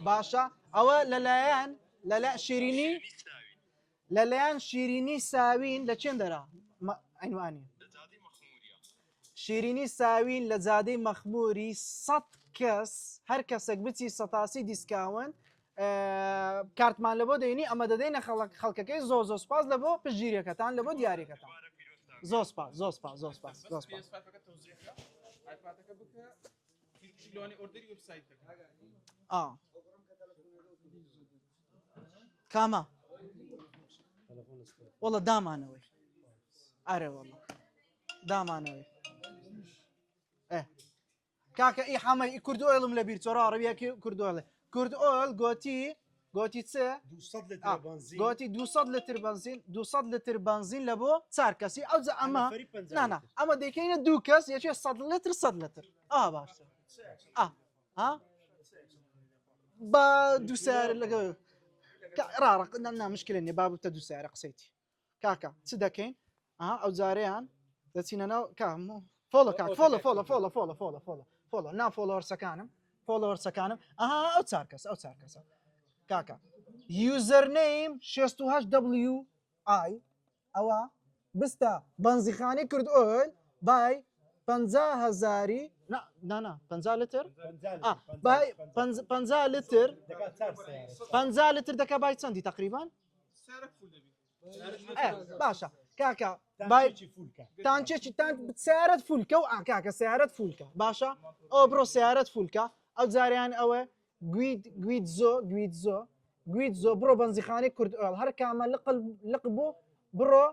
باشە ئەوە لەلایەن شیرینی ساوین لە چێن دەرا ئەینوانی شیرینی ساوین لە جادەی مەخموری 100 کەس هەر کەسێک بچی سەتاسی دیسکاون کارتمان لە بۆ دەینی ئەمە دەدەینە خەڵکەکەی زۆر سپاس لە بۆ پژگیریەکەتان لە بۆ دیارێکەکەتان زۆر سپاس کامە وەڵە دامانەوەی ئارێ وەڵە دامانەوەی کاکە ئی حەمەی کورد ئۆیڵم لە بیر چۆڕا ڕەویەکی کورد ئۆیڵێ کورد ئۆیڵ گۆتی چ گۆتی 200 لتر بنزین لە بۆ 4 کەسی ئەوجا ئەمە دەکەینە 2 کەس یەکێ 100 لتر باشە بە دوو سیارە لەگەڵ ڕاڕق نامشکلێ نیە بابتە دوو سیارە قسەیتی کاکە چ دەکەین ئەو جارەیان دەچینە ناو فۆلۆ کاک فۆلۆ نا فۆلۆوەرسەکانم ئەو 4 کەسە کاکە یوزەرنەیم 68WI ئەوە بستە بەنزیخانی کرد ئۆیل بای 50,000 50 لتر 50 لتر دەکە بای چەندی تقریبان باشە کاکە تانچێکی سیارەت فولکە و کاکە سیارەت فولکە باشە ئەو بڕۆ سیارەت فولکە ئەو جاریان ئەوە گوید زۆ بڕۆ بەنزیخانی کورد ئۆیل هەر کامە لق بوو بڕۆ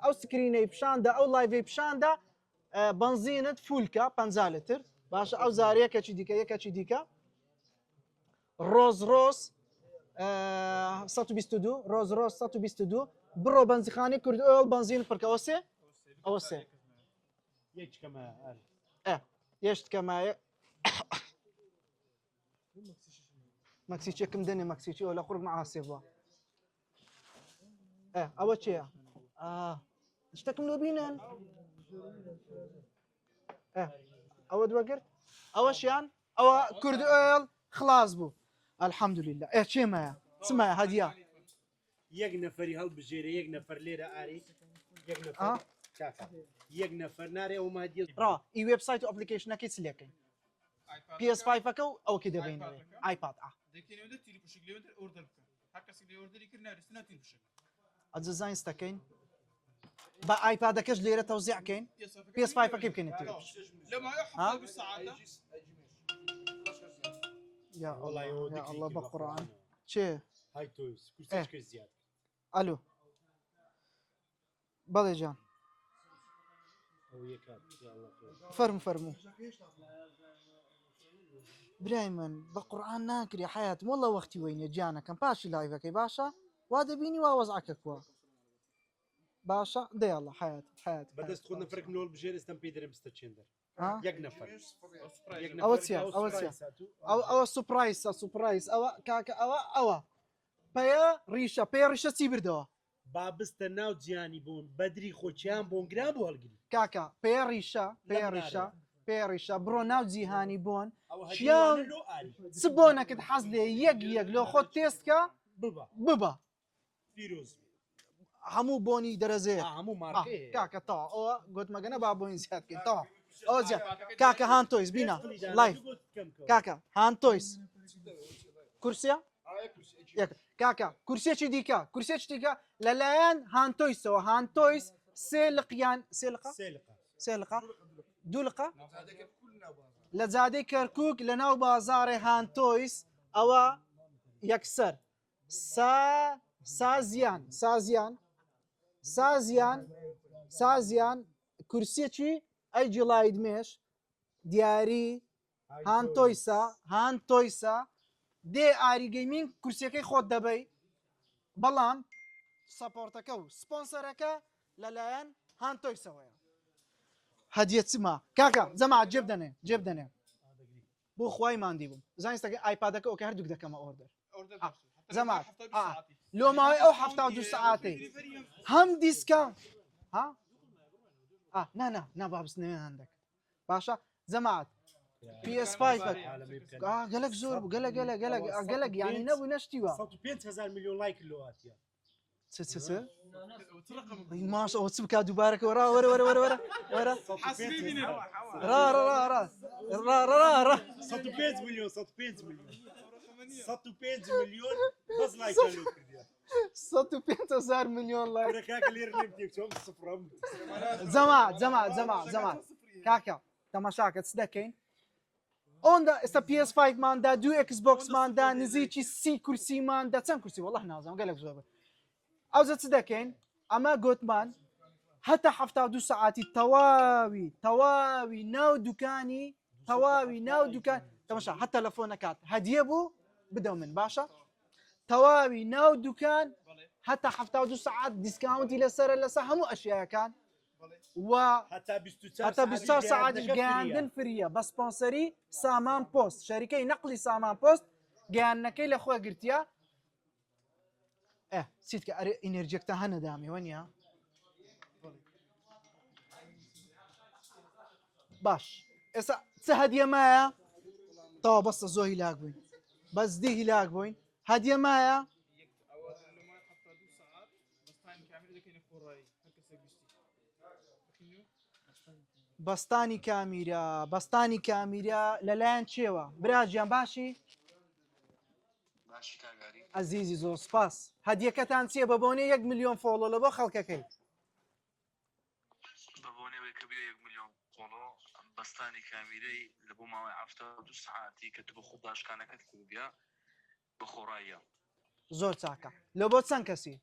ئەو سکرینەی پیشاندا ئەو لایڤی پیشاندا بنزینت فولکە 50 لتر باشە ئەو زاریەکەی دیکە ڕۆز 122 بڕۆ بەنزیخانی کورد ئۆیل بنزین پڕکەوە ئەوە سێ یەشتکەمایە مەکسیچێکم دەنێ مەکسیچی ئەو لە قورب مەعاسێ بووە ئەوە چییە شتێکم لۆ بینن ئەوە دووەگرت ئەوەشیان ئەوە کورد ئۆیل خلاص بوو الحەمدولله چێمایە چمایە هەدیە
یەک نەفەری هەڵبژێرە یەک نەفەر لێرە ئاری یەک نەفەر نارێ ئەو مادیە
ئی وێبسایت و ئەپلیکیشنەکەی چ لێکەین PS5ەکە و ئەوکی دەبینەوە ئایپاد ئەجزانس دەکەین بە ئایپادەکەش لێرە تەوزیعکەین PS5ەکەی بکەین الله بە قورئان چێ ئەلو بەڵێ جان فەرموو برای من بە قورئان ناکری حیاتم وەڵڵا وەختی وەینێ گیانەکەم پاشی لایڤەکەی باشە وا دەبینی وا وەزعەکە کووە باشە دەیەڵە حیات
بەدەست خۆ نەفرێک نۆڵ بژێر ئێستم پێی دەرێ بستە چێندەر یەک نەفەر
ئەوە چییە ئەوە سوپرایس ئەوە کاکە ئەوە پێە ڕیشە پێ ڕیشە چی بردەوە
با بستە ناو جیانی بوون بەدری خۆچیان بۆن گران بۆ هەڵگری
کاکە پێ ڕیشە بڕۆ ناو جیهانی بۆن چ بۆنەکەت حەز لێ یەک لۆ خۆت تێستکە ببە هەموو بۆنی دەرەزێ کاکە تا ئەوە گوتمەگەنە با بۆین زیادکەین تا ئەو کاکە هان تۆیس بینە لایف کاکە هان تۆیس کورسە کاکە کورسێکی دیکە لەلایەن هانتۆیسەوە هانتۆیس سێلقە دوولقە لە جادەی کەرکووک لە ناو بازارێ هانتۆیس ئەوە یەکسەر سازیان کورسێکی ئەی جڵای دمێش دیاری هانتۆیسە دێ ئاری گەیمینگ کورسەکەی خۆت دەبەی بەڵام سەپۆرتەکە و سپۆنسەرەکە لەلایەن هانتۆیسەوەیە هەدیە چما کاکە جەما جێب دەنێ بۆ خوای ماندی بووم زانستەکە ئایپادەکە ئەوکە هەردووک دەکەمە ئۆردر زەما لۆ ماوەی ئەو 72 سعاتەی هەم دیسکاونت نابابستنەوێ هەندێک باشە زەمات PS5 گەلک زۆر بوو گەلک یانی نەبوو نەشتیوە
5,000 میلیۆن لایک لۆاتە
ماش ئەوە چ بکات دووبارەکە وەرە
105 میلیۆن 105 میلیۆن بەس لایک
105,000 میلیۆن لایک زەما کاکە تەماشاکە چ دەکەین ئەوەندا ئێستا PS5 ماندا دوو Xbox ماندا نزیکی 30 کورسیماندا چەند کورسی وەڵڵا نازانم گەلک زۆر ئەوجە چ دەکەین ئەمە گوتمان هەتا 72 سعاتی تەواوی ناو دوکانی تەماشا هەتا تەلەفۆنەکات هەدیە بوو بدە من باشە تەواوی ناو دوکان هەتا 72 سعات دیسکاونتی لەسەر هەموو ئەشیاکان و هەتا 24 سعاتیش گەیاندن فریە بە سپۆنسەری سامان پۆست شەریکەی نەقلی سامان پۆست گەیاندنەکەی لە خۆ گرتیە چیت کە ئەرێ ئینەرجێکتە هەنەدامەوە نیە باش ئێستا چ هەدیە مایە تەوا بەستە زۆر هیلاک بووین بەس دی هیلاک بووین هەدیە مایە بەستانی کامیرە لەلایەن چێوە براژیان باشی عزیزی زۆر سپاس هەدیەکەتان چییە بە بۆنێ 1 میلیۆن فۆلۆ لە بۆ خەڵکەکەی
بەستانی کامیرەی لە بۆ ماوەی 72 سعاتی کە تو بە خۆ داشکانەکەت کردیا بە خۆڕاییە
زۆر چاکە لە بۆ چەند کەسی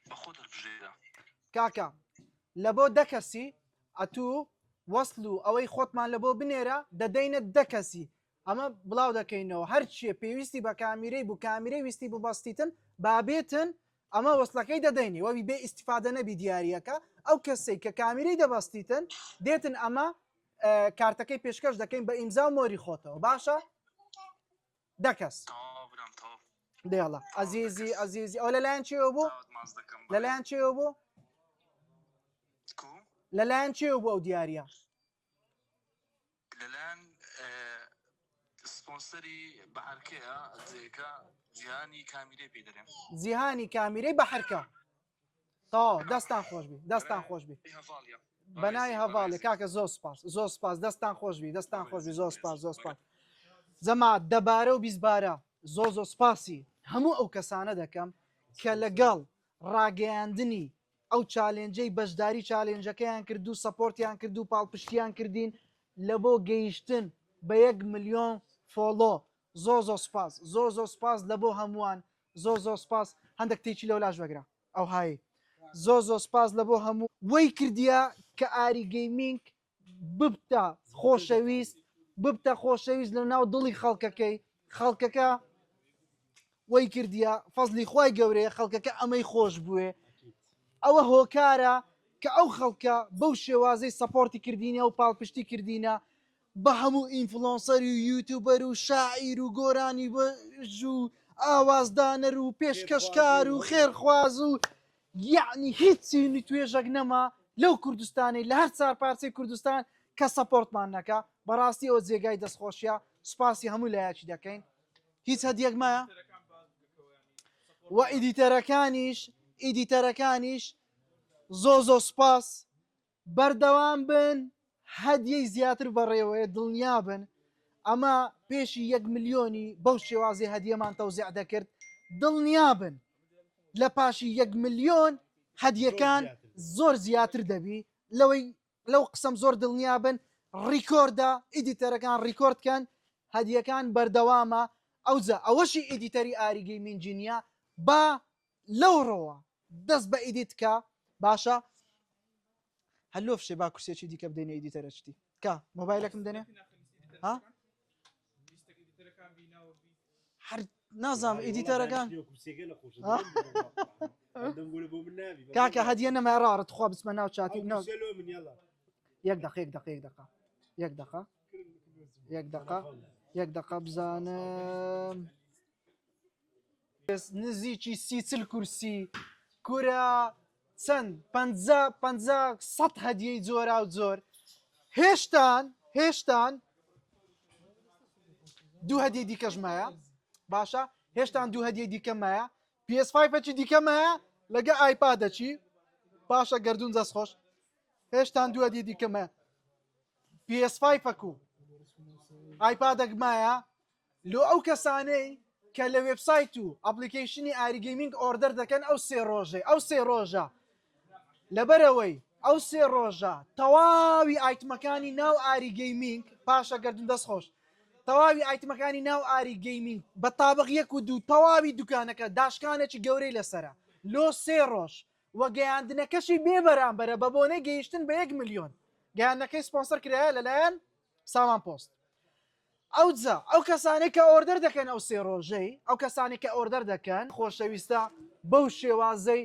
بە خۆ دەربژێرە
کاکە لە بۆ 10 کەسی ئەتوو وەسل و ئەوەی خۆتمان لە بۆ بنێرە دەدەینە 10 کەسی ئەمە بڵاو دەکەینەوە هەرچیە پێویستی بە کامیرەی بوو کامیرەی ویستی بوو بەستیتن بابێتن ئەمە وەسلەکەی دەدەینی وەوی بێ ئیسیفادە نەبی دیارریەکە ئەو کەسەی کە کامیرەی دەبەستیتن دێتن ئەمە کارتەکەی پێشکەش دەکەین بە ئیمزا و مۆری خۆتەوە باشە 10 کەس دێڵە عزیزی ئەو لەلایەن چێوە بوو لەلایەن چێوە بوو لەلایەن چێوە بوو ئەو دیارە
لەلایەن سپۆنسەری بەحرکەیە جێکە جیهانی کامیرەی پێ دەرێن
جیهانی کامیرەی بەحرکە تا دەستان خۆش بی بەناوی هەڤاڵێ کاکە زۆر سپاس دەستان خۆش بی زۆر سپاس جەما دەبارە و بیزبارە زۆر سپاسی هەموو ئەو کەسانە دەکەم کە لەگەڵ ڕاگەیاندنی ئەو چالێنجەی بەشداری چالێنجەکەیان کردو سەپۆرتیان کردو پاڵپشتیان کردین لە بۆ گەیشتن بە 1 میلیۆن فۆلۆ زۆر سپاس لە بۆ هەمووان زۆر سپاس هەندێک تێکی لەو لاش بەگرە ئەو هایی زۆ سپاس لە بۆ هەموو وەی کردیا کە ئاری گەیمینگ ببتە خۆشەویست لە ناو دڵی خەڵکەکە وەی کردیا فەزلی خوای گەورەیە خەڵکەکە ئەمەی خۆش بووێ ئەوە هۆکارە کە ئەو خەڵکە بەو شێوازەی سەپۆرتی کردینە و پاڵپشتی کردینە بە هەموو ئینفلۆنسەر و یوتیوبەر و شاعیر و گۆرانی بەژ و ئاوازدانەر و پێشکەشکار و خێرخواز و یعنی هیچی توێژەک نەما لەو کوردستانی لە هەر چارپارچەی کوردستان کە سەپۆرتمان نەکە بەڕاستی ئەوە جێگای دەستخۆشیە سوپاسی هەموو لایەکی دەکەین هیچ هەدیەک مایە و ئیدیتەرەکانیش زۆ سوپاس بەردەوام بن هەدیەی زیاتر بەڕێوەیە دڵنیا بن ئەمە پێشی 1 ملیۆنی بەو شێوازی هەدیەمان تەوزیع دەکرد دڵنیا بن لە پاشی 1 ملیۆن هەدیەکان زۆر زیاتر دەبی لەو قسەم زۆر دڵنیا بن ڕیکۆردە ئیدیتەرەکان ڕیکۆردکەن هەدیەکان بەردەوامە ئەوەشی ئیدیتەری ئاری گەیمینگی نییە با لەوڕەوە دەست بە ئیدیتکە باشە هەلۆ فشێ با کورسێکی دیکە بدەینە ئیدیتەرە چتی کە مۆبایلەکەم دەنێ هەر نازام ئیدیتەرەکان کاکە هەدیە نەماڕارت خوا بچمە ناو چاتی یەک دقە بزانم نزیکی 30 کورسی کورە چەند 50 هەدیەی جۆرا و جۆر هێشتان دوو هەدیە دیکەش مایە باشە هێشتان دوو هەدیە دیکە مایە PS5 دیکە مایە لەگە ئایپادەچی باشە گردون دەستخۆش هێشتان دوو هەدیە دیکە مایە PS5 و ئایپادێک مایە لۆ ئەو کەسانەی کە لە وێبسایت و ئەپلیکیشنی ئاری گەیمینگ ئۆردەر دەکەن ئەو سێ ڕۆژە لەبەرەوەی ئەو سێ ڕۆژە تەواوی ئایتمەکانی ناو ئاری گەیمینگ پاشە گردون دەستخۆش تەواوی ئایتمەکانی ناو ئاری گەیمینگ بە تابق 1 و 2 تەواوی دوکانەکە داشکانێکی گەورەی لەسرە لۆ سێ ڕۆژ وە گەیاندنەکەشی بێبەرامبەرە بە بۆنەی گەیشتن بە 1 ملیۆن گەیاندنەکەی سپۆنسەر کرایە لەلایەن سامان پۆست ئەو کەسانێک کە ئۆردەر دەکەن ئەو سێ ڕۆژەی ئەو کەسانی کە ئۆردەر دەکەن خۆشەویستە بەو شێوازەی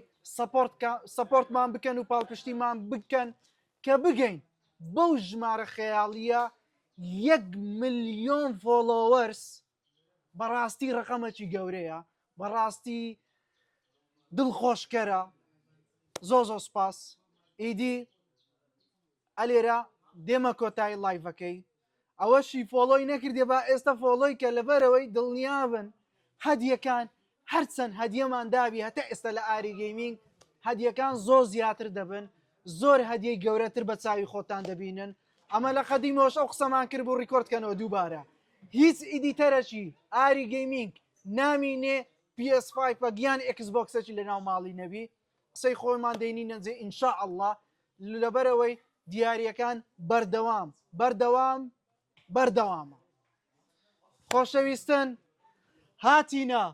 سەپۆرتمان بکەن و پاڵپشتیمان بکەن کە بگەین بەو ژمارە خەیاڵیە 1 ملیۆن فۆلۆوەرس بەڕاستی ڕقەمەکی گەورەیە بەڕاستی دڵخۆشکەرە زۆ سوپاس ئیدی ئەلێرە دێمە کۆتایی لایڤەکەی ئەوەشی فۆلۆی نەکردێ با ئێستا فۆلۆی کە لەبەرەوەی دڵنیابن هەدیەکان هەرچەند هەدیەمان دابی هەتا ئێستا لە ئاری گەیمینگ هەدیەکان زۆر زیاتر دەبن زۆر هەدیەی گەورەتر بە چاوی خۆتان دەبینن ئەمە لە قەدیمەوەش ئەو قسەمان کرد بۆ ڕیکۆردکەنەوە دووبارە هیچ ئیدیتەرەکی ئاری گەیمینگ نامینێ PS5 گیان ئەکسبۆکسێکی لە ناو ماڵی نەبی قسەی خۆیمان دەینی نەنجێ ئینشاءالله لەبەرەوەی دیاریەکان بەردەوامە خۆشەویستن هاتینە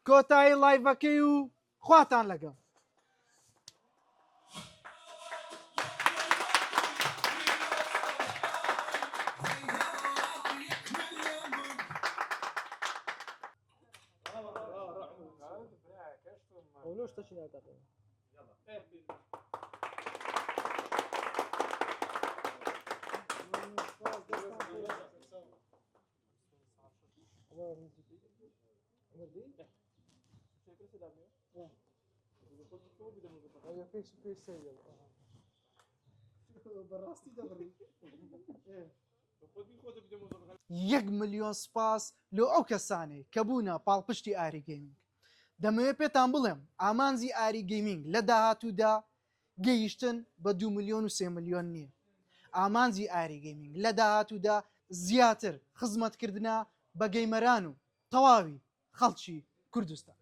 کۆتایی لایڤەکەی و خواتان لەگەڵ یەک ملیۆن سپاس لۆ ئەو کەسانەی کە بوونە پاڵپشتی ئاری گەیمینگ دەمەوێت پێتان بڵێم ئامانزی ئاری گەیمینگ لە داهاتوودا گەیشتن بە 2 ملیۆن و 3 ملیۆن نییە ئامانزی ئاری گەیمینگ لە داهاتوودا زیاتر خزمەتکردنە بە گەیمەران و تەواوی خەڵکی کوردستان